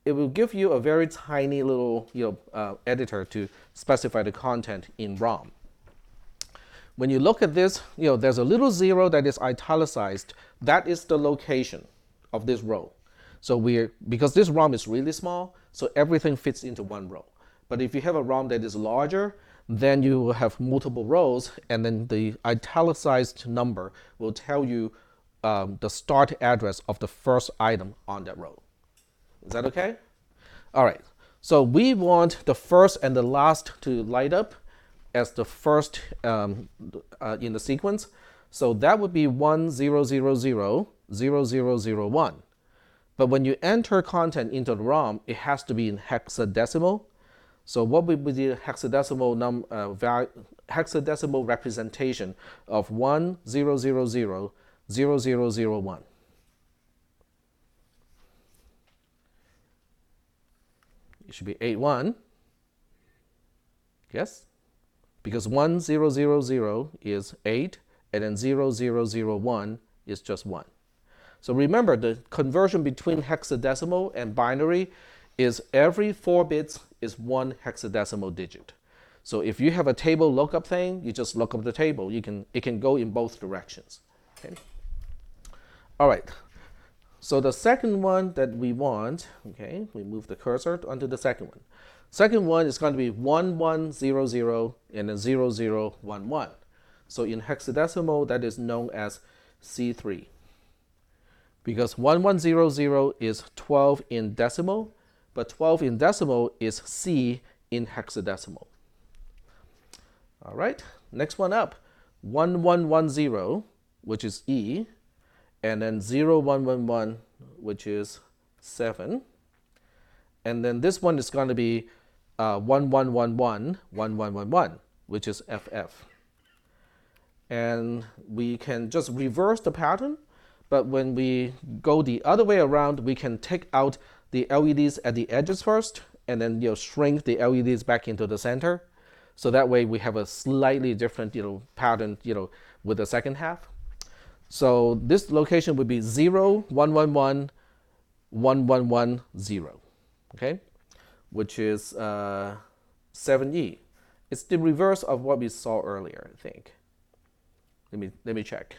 It will give you a very tiny little, editor to specify the content in ROM. When you look at this, there's a little 0 that is italicized. That is the location of this row. So because this ROM is really small, so everything fits into one row. But if you have a ROM that is larger, then you will have multiple rows, and then the italicized number will tell you the start address of the first item on that row. Is that okay? All right. So we want the first and the last to light up as the first in the sequence. So that would be 1 0 0 0 0 0 0 1. But when you enter content into the ROM, it has to be in hexadecimal. So what would be the hexadecimal representation of 1 0 0 0 0 0 0 1? It should be 81. Yes? Because 1 0 0 0 is 8, and then 0 0 0 1 is just 1. So remember, the conversion between hexadecimal and binary is every 4 bits is 1 hexadecimal digit. So if you have a table lookup thing, you just look up the table. It can go in both directions. Okay? All right. So the second one that we want, okay, we move the cursor onto the second one. Second one is going to be 1 1 0 0 and then 0 0 1 1. So in hexadecimal, that is known as C3. Because 1100 is 12 in decimal, but 12 in decimal is C in hexadecimal. All right, next one up, 1110, which is E, and then 0111, which is 7. And then this one is going to be 1111, 1111, which is FF. And we can just reverse the pattern. But when we go the other way around, we can take out the LEDs at the edges first, and then shrink the LEDs back into the center. So that way we have a slightly different pattern with the second half. So this location would be 0 111 1110, okay, which is 7E. It's the reverse of what we saw earlier, I think. Let me check.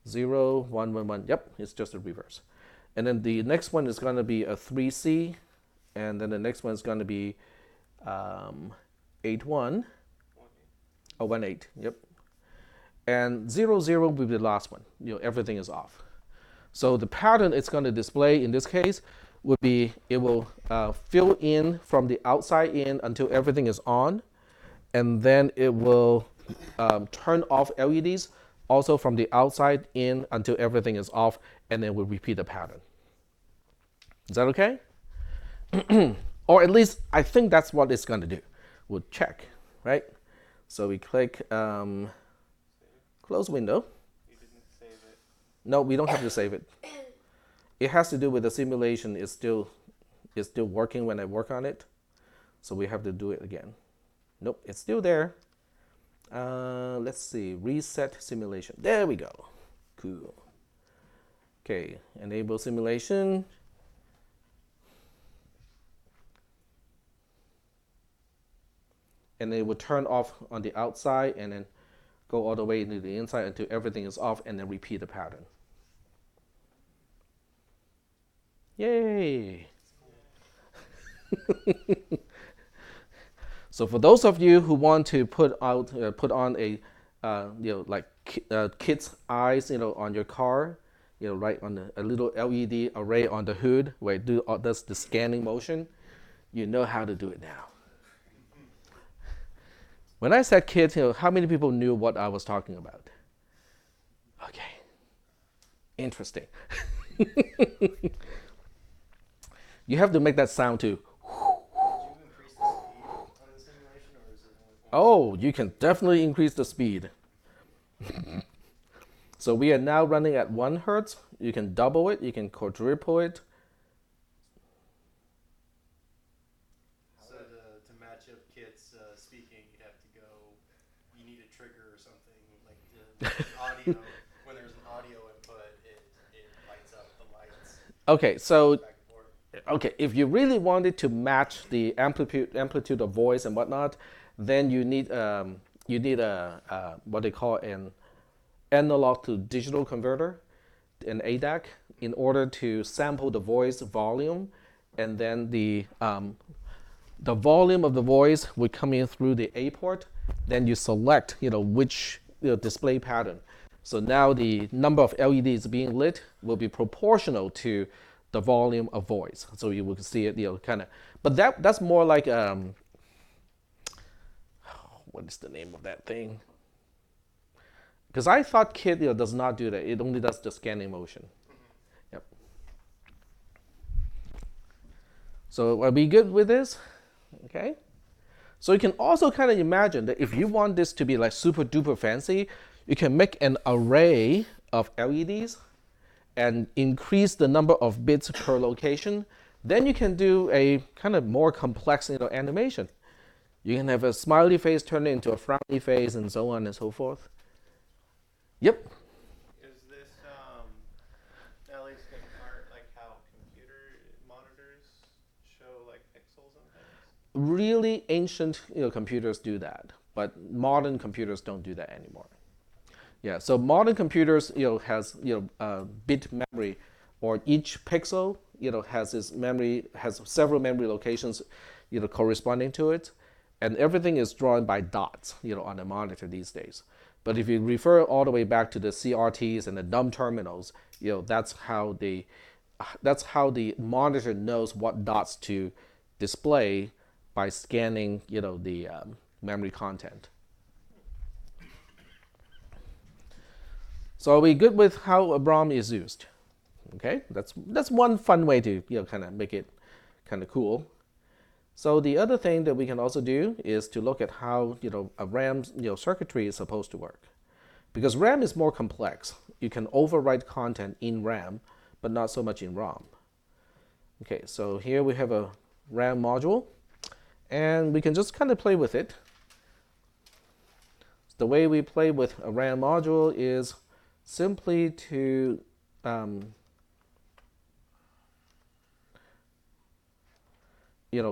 0 1 1 1. Yep, it's just a reverse. And then the next one is going to be a 3C, and then the next one is going to be 8 1. Oh, 1 8. Yep. And 0 0 will be the last one. Everything is off. So the pattern it's going to display in this case would be it will fill in from the outside in until everything is on, and then it will turn off LEDs also from the outside in until everything is off, and then we'll repeat the pattern. Is that okay? Or at least I think that's what it's going to do. We'll check, right? So we click close window. You didn't save it. No, we don't have to save it. It has to do with the simulation is still working when I work on it. So we have to do it again. Nope, it's still there. Let's see, reset simulation. There we go. Cool. Okay, enable simulation. And it will turn off on the outside and then go all the way into the inside until everything is off, and then repeat the pattern. Yay! So for those of you who want to put on a kid's eyes on your car, right on a little LED array on the hood where it does the scanning motion, you know how to do it now. When I said kids, how many people knew what I was talking about? Okay, interesting. You have to make that sound too. Oh, you can definitely increase the speed. So we are now running at 1 Hertz. You can double it, you can quadruple it. So to match up trigger or something, like the audio, when there's an audio input, it lights up the lights Okay, so back and forth. okay, if you really wanted to match the amplitude of voice and whatnot, then you need a what they call an analog to digital converter, an ADAC, in order to sample the voice volume, and then the volume of the voice would come in through the A port. Then you select which display pattern. So now the number of LEDs being lit will be proportional to the volume of voice. So you will see it kind of, but that's more like what is the name of that thing? Because I thought KIT does not do that. It only does the scanning motion. Yep. So are we good with this? Okay. So you can also kind of imagine that if you want this to be like super duper fancy, you can make an array of LEDs and increase the number of bits per location. Then you can do a kind of more complex animation. You can have a smiley face turn into a frowny face and so on and so forth. Yep. Is this at least in part like how computer monitors show like pixels and things? Really ancient computers do that, but modern computers don't do that anymore. Yeah, so modern computers has bit memory, or each pixel has several memory locations corresponding to it, and everything is drawn by dots on the monitor these days. But if you refer all the way back to the CRTs and the dumb terminals, that's how the monitor knows what dots to display by scanning the memory content. So are we good with how a ROM is used? Okay, that's one fun way to kind of make it kind of cool. So the other thing that we can also do is to look at how a RAM circuitry is supposed to work, because RAM is more complex. You can overwrite content in RAM, but not so much in ROM. Okay, so here we have a RAM module, and we can just kind of play with it. The way we play with a RAM module is simply to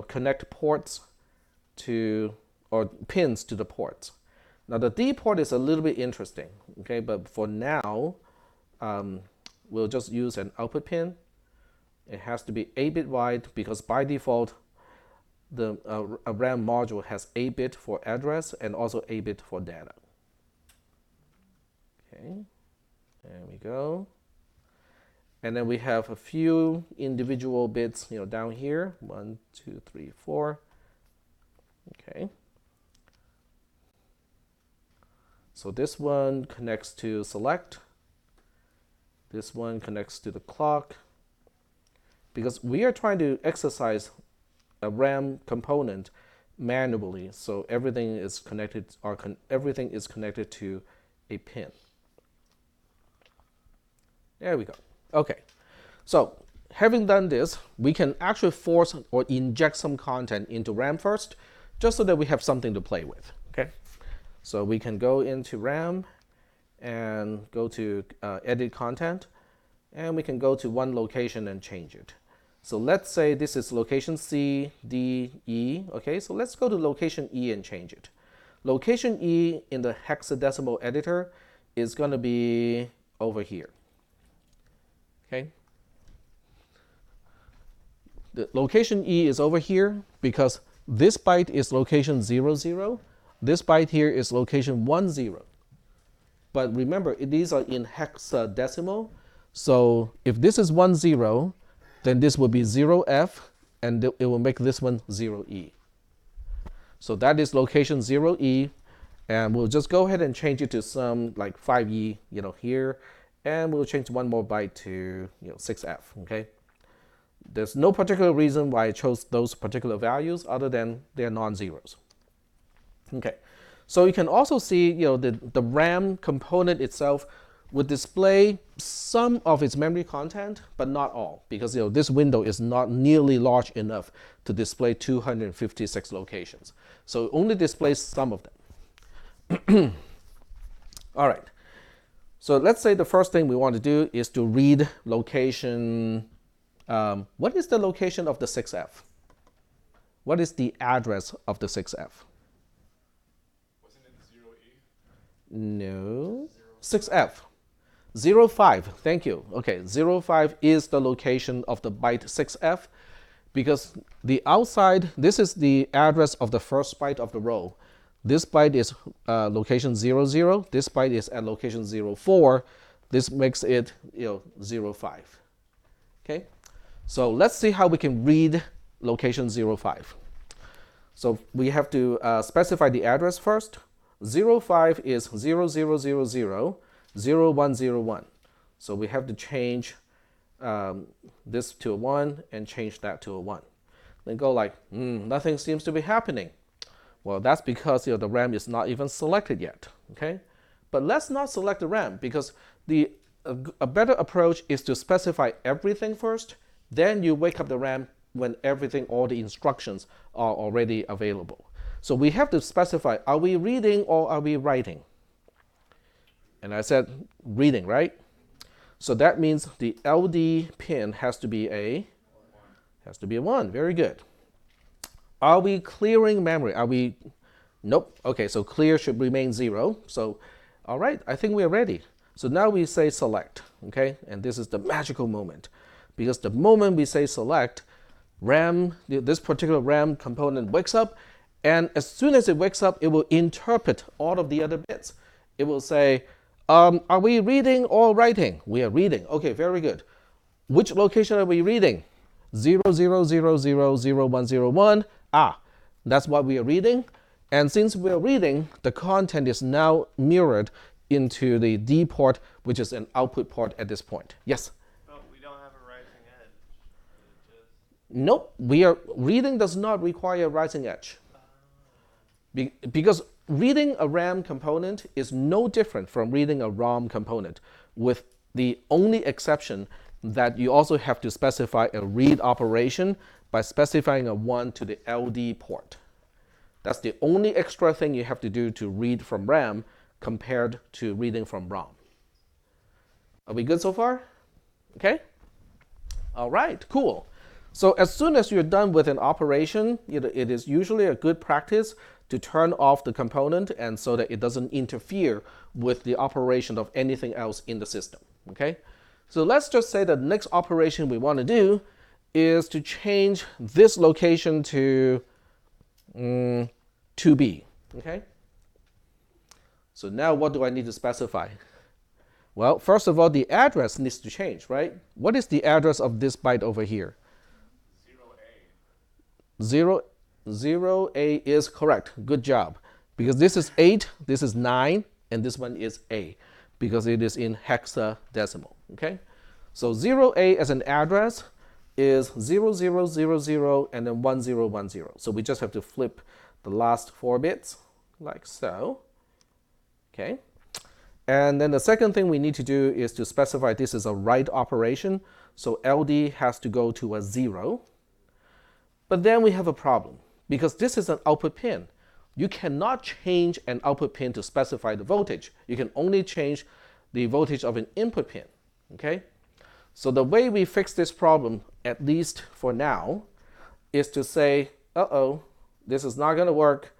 connect ports to, or pins to the ports. Now the D port is a little bit interesting, okay, but for now, we'll just use an output pin. It has to be 8-bit wide because by default, a RAM module has 8-bit for address and also 8-bit for data. Okay, there we go. And then we have a few individual bits, down here. 1, 2, 3, 4. Okay. So this one connects to select. This one connects to the clock. Because we are trying to exercise a RAM component manually, so everything is connected, everything is connected to a pin. There we go. Okay, so having done this, we can actually force or inject some content into RAM first, just so that we have something to play with. Okay, so we can go into RAM and go to edit content, and we can go to one location and change it. So let's say this is location C, D, E. Okay, so let's go to location E and change it. Location E in the hexadecimal editor is going to be over here. Okay. The location E is over here because this byte is location 00. This byte here is location 10. But remember, these are in hexadecimal. So if this is 10, then this will be 0F, and it will make this one 0E. So that is location 0E, and we'll just go ahead and change it to some like 5E, here. And we'll change one more byte to 6F, okay? There's no particular reason why I chose those particular values other than they're non-zeros. Okay, so you can also see the RAM component itself would display some of its memory content, but not all, because this window is not nearly large enough to display 256 locations. So it only displays some of them. All right. So let's say the first thing we want to do is to read location. What is the location of the 6F? What is the address of the 6F? Wasn't it 0E? No. 6F. 05. Thank you. Okay, 05 is the location of the byte 6F because the outside, this is the address of the first byte of the row. This byte is location 00. This byte is at location 04. This makes it 05. Okay, so let's see how we can read location 05. So we have to specify the address first. 05 is 0000 0101. So we have to change this to a 1 and change that to a 1. Then go like, nothing seems to be happening. Well, that's because the RAM is not even selected yet. Okay, but let's not select the RAM because a better approach is to specify everything first. Then you wake up the RAM when all the instructions are already available. So we have to specify, are we reading or are we writing? And I said reading, right? So that means the LD pin has to be a 1. Very good. Are we clearing memory? Are we? Nope. Okay, so clear should remain 0. So, all right, I think we are ready. So now we say select, okay? And this is the magical moment. Because the moment we say select, RAM, this particular RAM component wakes up, and as soon as it wakes up, it will interpret all of the other bits. It will say, are we reading or writing? We are reading. Okay, very good. Which location are we reading? 00000101. That's what we are reading. And since we are reading, the content is now mirrored into the D port, which is an output port at this point. Yes? But we don't have a rising edge. Nope. Reading does not require a rising edge. Because reading a RAM component is no different from reading a ROM component, with the only exception that you also have to specify a read operation by specifying a 1 to the LD port. That's the only extra thing you have to do to read from RAM compared to reading from ROM. Are we good so far? Okay? All right, cool. So as soon as you're done with an operation, it is usually a good practice to turn off the component and so that it doesn't interfere with the operation of anything else in the system. Okay? So let's just say the next operation we want to do is to change this location to 2B. Okay? So now what do I need to specify? Well, first of all, the address needs to change, right? What is the address of this byte over here? 0A. 0A is correct. Good job. Because this is 8, this is 9, and this one is A, because it is in hexadecimal. Okay? So 0A as an address is 0000 and then 1010. So we just have to flip the last 4 bits like so. Okay? And then the second thing we need to do is to specify this is a write operation. So LD has to go to a 0. But then we have a problem because this is an output pin. You cannot change an output pin to specify the voltage. You can only change the voltage of an input pin. Okay? So the way we fix this problem, at least for now, is to say, uh-oh, this is not going to work.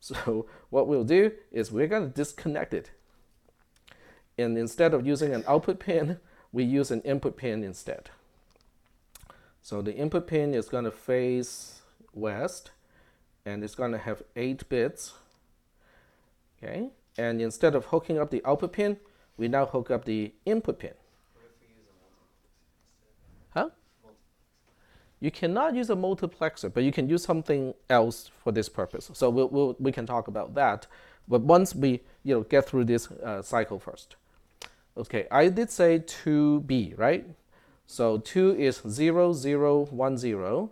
So what we'll do is we're going to disconnect it. And instead of using an output pin, we use an input pin instead. So the input pin is going to face west, and it's going to have 8 bits. Okay? And instead of hooking up the output pin, we now hook up the input pin. Huh? You cannot use a multiplexer, but you can use something else for this purpose. So we can talk about that. But once we get through this cycle first. Okay, I did say 2B, right? So 2 is 0, 0, 1, 0.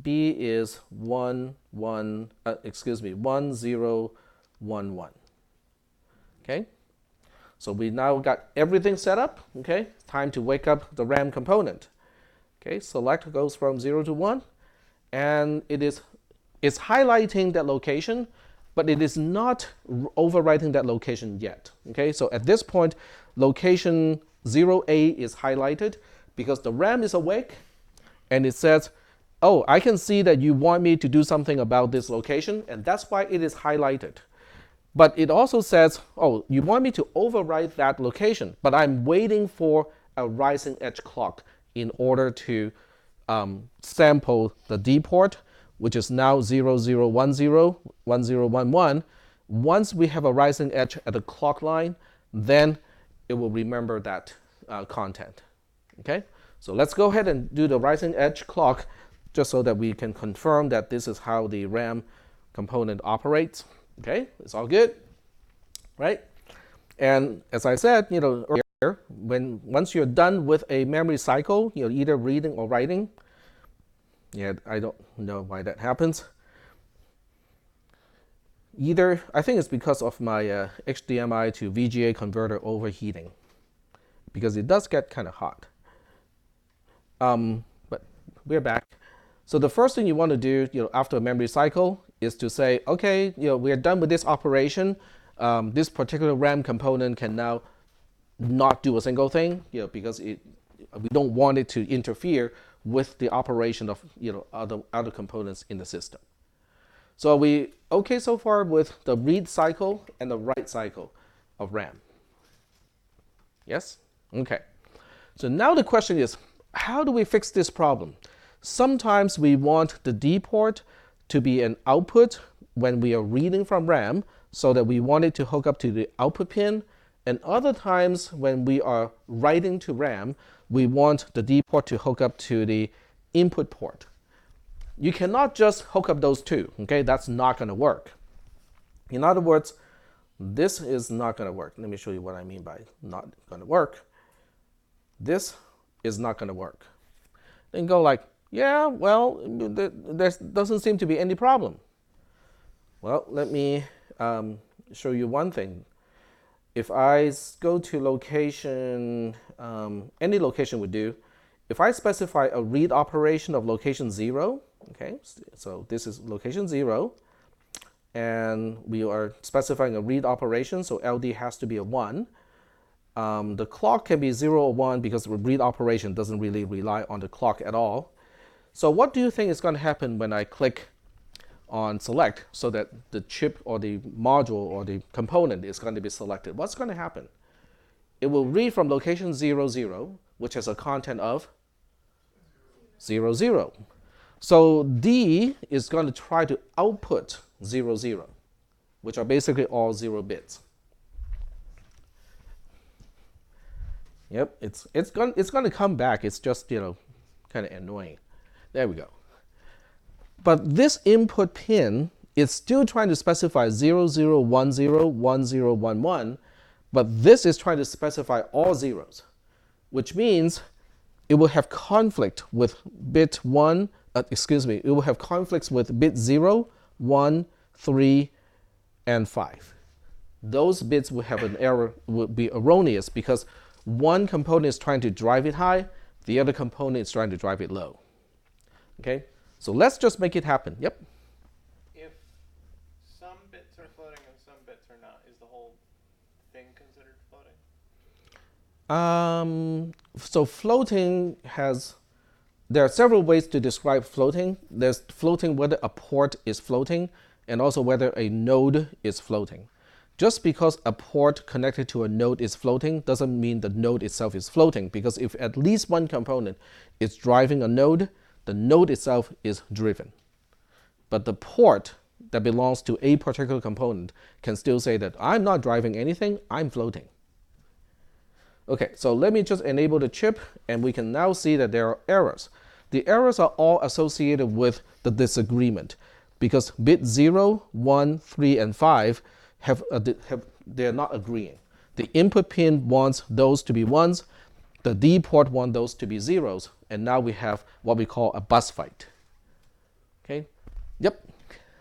B is 1, 1, 1, 0, 1, 1. Okay? So we now got everything set up. Okay? Time to wake up the RAM component. Okay, select goes from 0 to 1. And it's highlighting that location. but it is not overwriting that location yet. Okay, so at this point, location 0A is highlighted because the RAM is awake, and it says, oh, I can see that you want me to do something about this location, and that's why it is highlighted. But it also says, oh, you want me to overwrite that location, but I'm waiting for a rising edge clock in order to sample the D port, which is now 0010, 1011. Once we have a rising edge at the clock line, then it will remember that content. Okay, so let's go ahead and do the rising edge clock just so that we can confirm that this is how the RAM component operates. Okay, it's all good, right? And as I said, earlier, once you're done with a memory cycle, either reading or writing. Yeah, I don't know why that happens. I think it's because of my HDMI to VGA converter overheating, because it does get kind of hot. But we're back. So the first thing you want to do, after a memory cycle, is to say, okay, we're done with this operation. This particular RAM component can now not do a single thing, because we don't want it to interfere with the operation of other components in the system. So are we okay so far with the read cycle and the write cycle of RAM? Yes? Okay. So now the question is, how do we fix this problem? Sometimes we want the D port to be an output when we are reading from RAM, so that we want it to hook up to the output pin. And other times when we are writing to RAM, we want the D port to hook up to the input port. You cannot just hook up those two, okay? That's not going to work. In other words, this is not going to work. Let me show you what I mean by not going to work. This is not going to work. Then go like, yeah, well, there doesn't seem to be any problem. Well, let me show you one thing. If I go to location, any location would do. If I specify a read operation of location 0, okay, so this is location 0, and we are specifying a read operation, so LD has to be a 1. The clock can be 0 or 1 because the read operation doesn't really rely on the clock at all. So what do you think is going to happen when I click on select so that the chip or the module or the component is going to be selected? What's going to happen? It will read from location 0, 0, which has a content of 0, 0. So D is going to try to output 0, 0, which are basically all 0 bits. Yep, it's going to come back. It's just kind of annoying. There we go. But this input pin is still trying to specify 0010, 1011, but this is trying to specify all zeros, which means it will have conflict with bit 1, it will have conflicts with bit 0, 1, 3, and 5. Those bits will have an error, will be erroneous because one component is trying to drive it high, the other component is trying to drive it low. Okay? So let's just make it happen. Yep. If some bits are floating and some bits are not, is the whole thing considered floating? So floating there are several ways to describe floating. There's floating whether a port is floating and also whether a node is floating. Just because a port connected to a node is floating doesn't mean the node itself is floating, because if at least one component is driving a node, the node itself is driven. But the port that belongs to a particular component can still say that I'm not driving anything, I'm floating. Okay, so let me just enable the chip, and we can now see that there are errors. The errors are all associated with the disagreement, because bit 0, 1, 3, and 5 they're not agreeing. The input pin wants those to be 1s, the D port wants those to be 0s, and now we have what we call a bus fight. Okay? Yep. In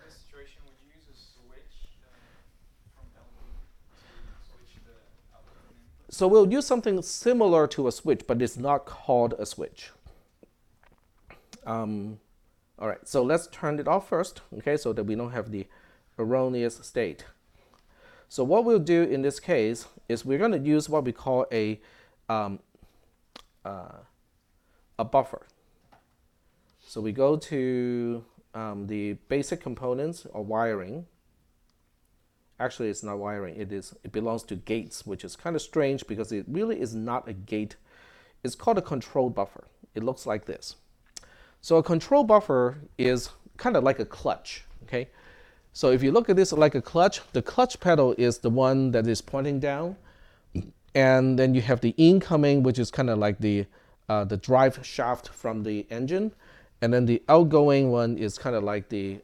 this situation, would you use a switch from LD to switch the output and input? So we'll use something similar to a switch, but it's not called a switch. All right, so let's turn it off first, okay, so that we don't have the erroneous state. So what we'll do in this case is we're going to use what we call a buffer. So we go to the basic components or wiring. Actually, it's not wiring. It belongs to gates, which is kind of strange because it really is not a gate. It's called a control buffer. It looks like this. So a control buffer is kind of like a clutch. Okay. So if you look at this like a clutch, the clutch pedal is the one that is pointing down, and then you have the incoming, which is kind of like the drive shaft from the engine, and then the outgoing one is kind of like the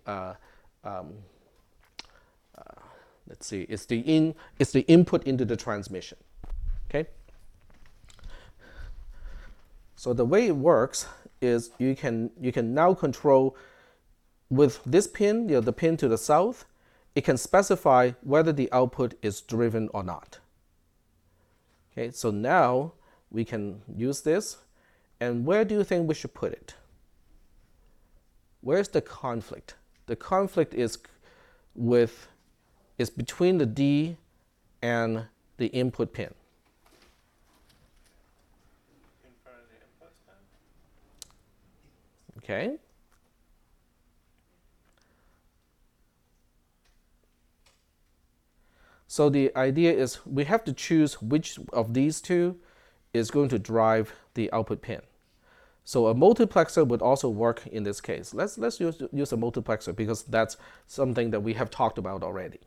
let's see, it's the input into the transmission. Okay. So the way it works is you can now control with this pin, the pin to the south, it can specify whether the output is driven or not. Okay, so now we can use this. And where do you think we should put it? Where's the conflict? The conflict is between the D and the input pin. In front of the input pin? Okay. So the idea is we have to choose which of these two is going to drive the output pin. So a multiplexer would also work in this case. Let's use a multiplexer because that's something that we have talked about already.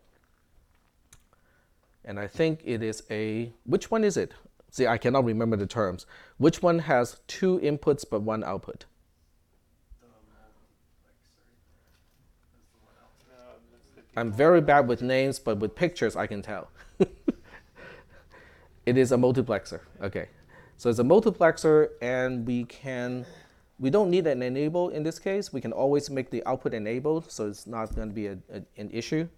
And I think it is which one is it? See, I cannot remember the terms. Which one has 2 inputs but 1 output? I'm very bad with names, but with pictures I can tell. It is a multiplexer. Okay. So it's a multiplexer, and we don't need an enable in this case. We can always make the output enabled, so it's not going to be an issue.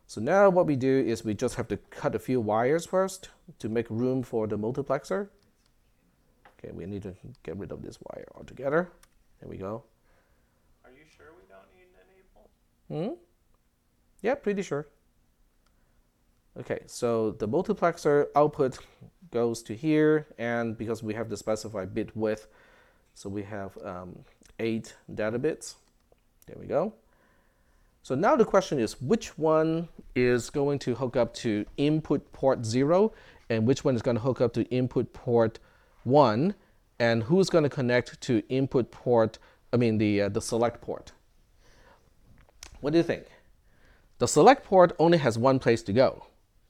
So now what we do is we just have to cut a few wires first to make room for the multiplexer. Okay, we need to get rid of this wire altogether. There we go. Are you sure we don't need an enable? Yeah, pretty sure. Okay, so the multiplexer output goes to here, and because we have the specified bit width, so we have 8 data bits. There we go. So now the question is, which one is going to hook up to input port 0, and which one is going to hook up to input port 1, and who's going to connect to input port, the select port? What do you think? The select port only has one place to go.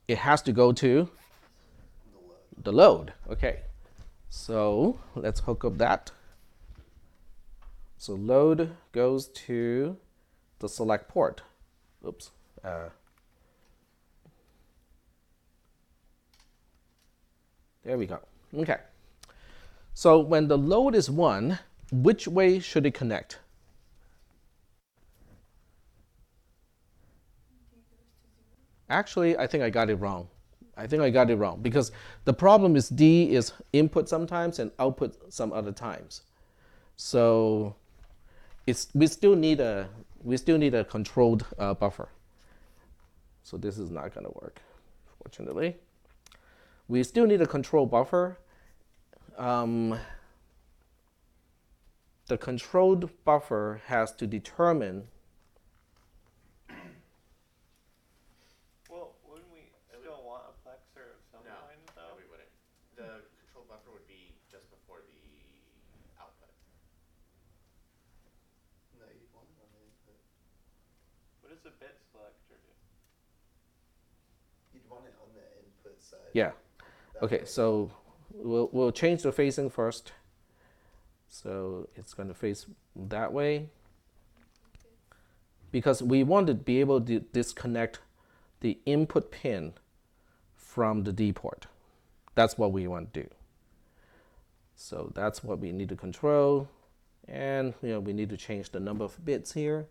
It has to go to the load. Okay, so let's hook up that. So load goes to the select port. Oops. There we go. Okay. So when the load is 1, which way should it connect? Actually, I think I got it wrong. Because the problem is D is input sometimes and output some other times. So we still need a controlled buffer. So this is not going to work, fortunately. We still need a control buffer. The controlled buffer has to determine. Well, wouldn't we still want a plexer of some No, kind, no, though? we wouldn't. The control buffer would be just before the output. No, you'd want it on the input. What does a bit selector do? You'd want it on the input side. Yeah. That Okay, way. so we'll change the facing first. So it's going to face that way. Because we want to be able to disconnect the input pin from the D port. That's what we want to do. So that's what we need to control. And we need to change the number of bits here.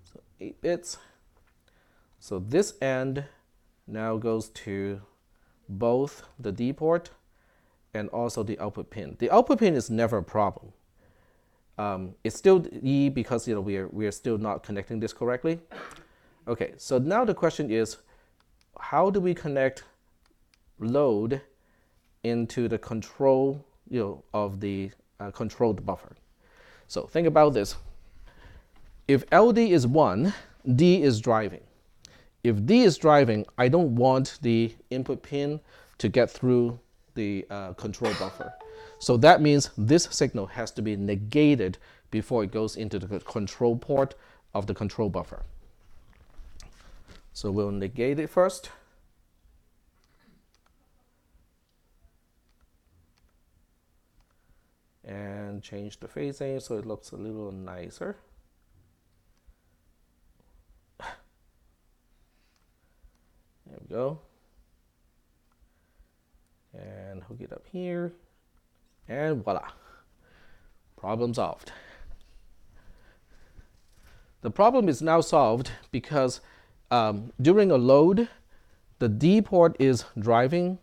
So 8 bits. So this end now goes to both the D port and also the output pin. The output pin is never a problem. It's still E because we are still not connecting this correctly. Okay, so now the question is, how do we connect load into the control, of the controlled buffer? So think about this. If LD is 1, D is driving. If D is driving, I don't want the input pin to get through the control buffer. So that means this signal has to be negated before it goes into the control port of the control buffer. So we'll negate it first. And change the phasing so it looks a little nicer. There we go. And hook it up here. And voila. Problem solved. The problem is now solved because during a load, the D port is driving.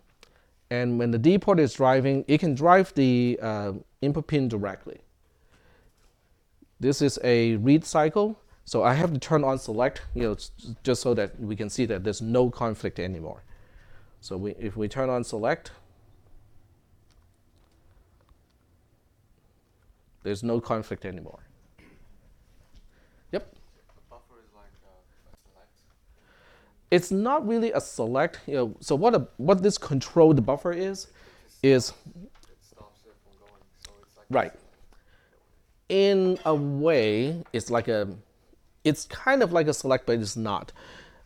And when the D port is driving, it can drive the input pin directly. This is a read cycle. So I have to turn on select, just so that we can see that there's no conflict anymore. So if we turn on select, there's no conflict anymore. Yep. Buffer is like a select. It's not really a select. So what this controlled buffer is It stops it from going. So it's like right. In a way, it's kind of like a select, but it's not.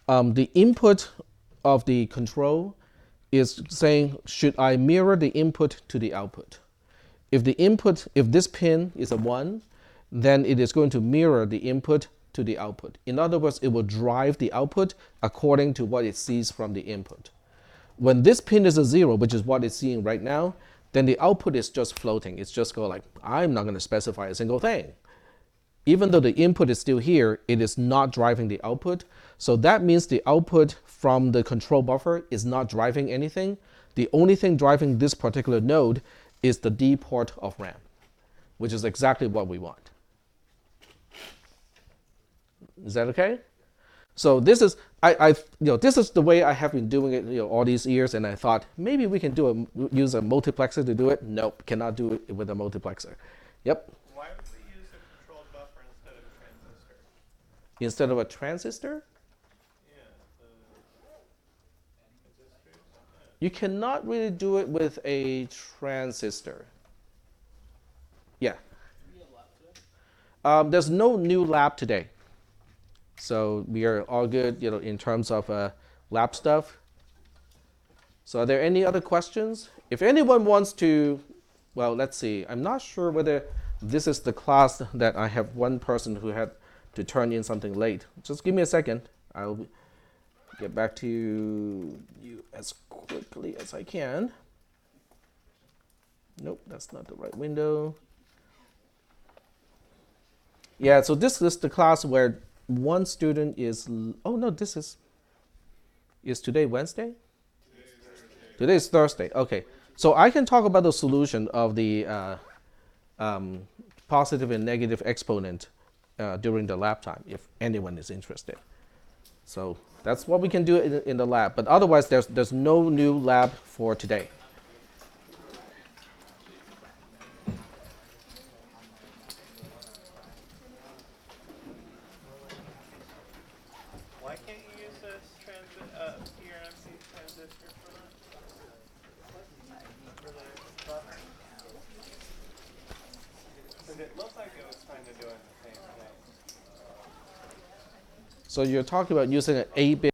The input of the control is saying, should I mirror the input to the output? If this pin is a 1, then it is going to mirror the input to the output. In other words, it will drive the output according to what it sees from the input. When this pin is a 0, which is what it's seeing right now, then the output is just floating. It's just go like, I'm not going to specify a single thing. Even though the input is still here, it is not driving the output. So that means the output from the control buffer is not driving anything. The only thing driving this particular node is the D port of RAM, which is exactly what we want. Is that okay? So this is this is the way I have been doing it all these years, and I thought maybe we can use a multiplexer to do it. Nope, cannot do it with a multiplexer. Yep. Why would we use a controlled buffer instead of a transistor? Instead of a transistor? Yeah, the transistors. You cannot really do it with a transistor. Yeah. There's no new lab today. So we are all good, in terms of lab stuff. So are there any other questions? If anyone wants to, well, let's see. I'm not sure whether this is the class that I have one person who had to turn in something late. Just give me a second. I'll get back to you as quickly as I can. Nope, that's not the right window. Yeah, so this is the class where one student is, oh no, is today Wednesday? Today is Thursday, okay. So I can talk about the solution of the positive and negative exponent during the lab time, if anyone is interested. So that's what we can do in the lab, but otherwise there's no new lab for today. Why can't you use this PRMC transistor for that? For the buffer? Because it looked like it was trying to do it at the same time. So you're talking about using an 8-bit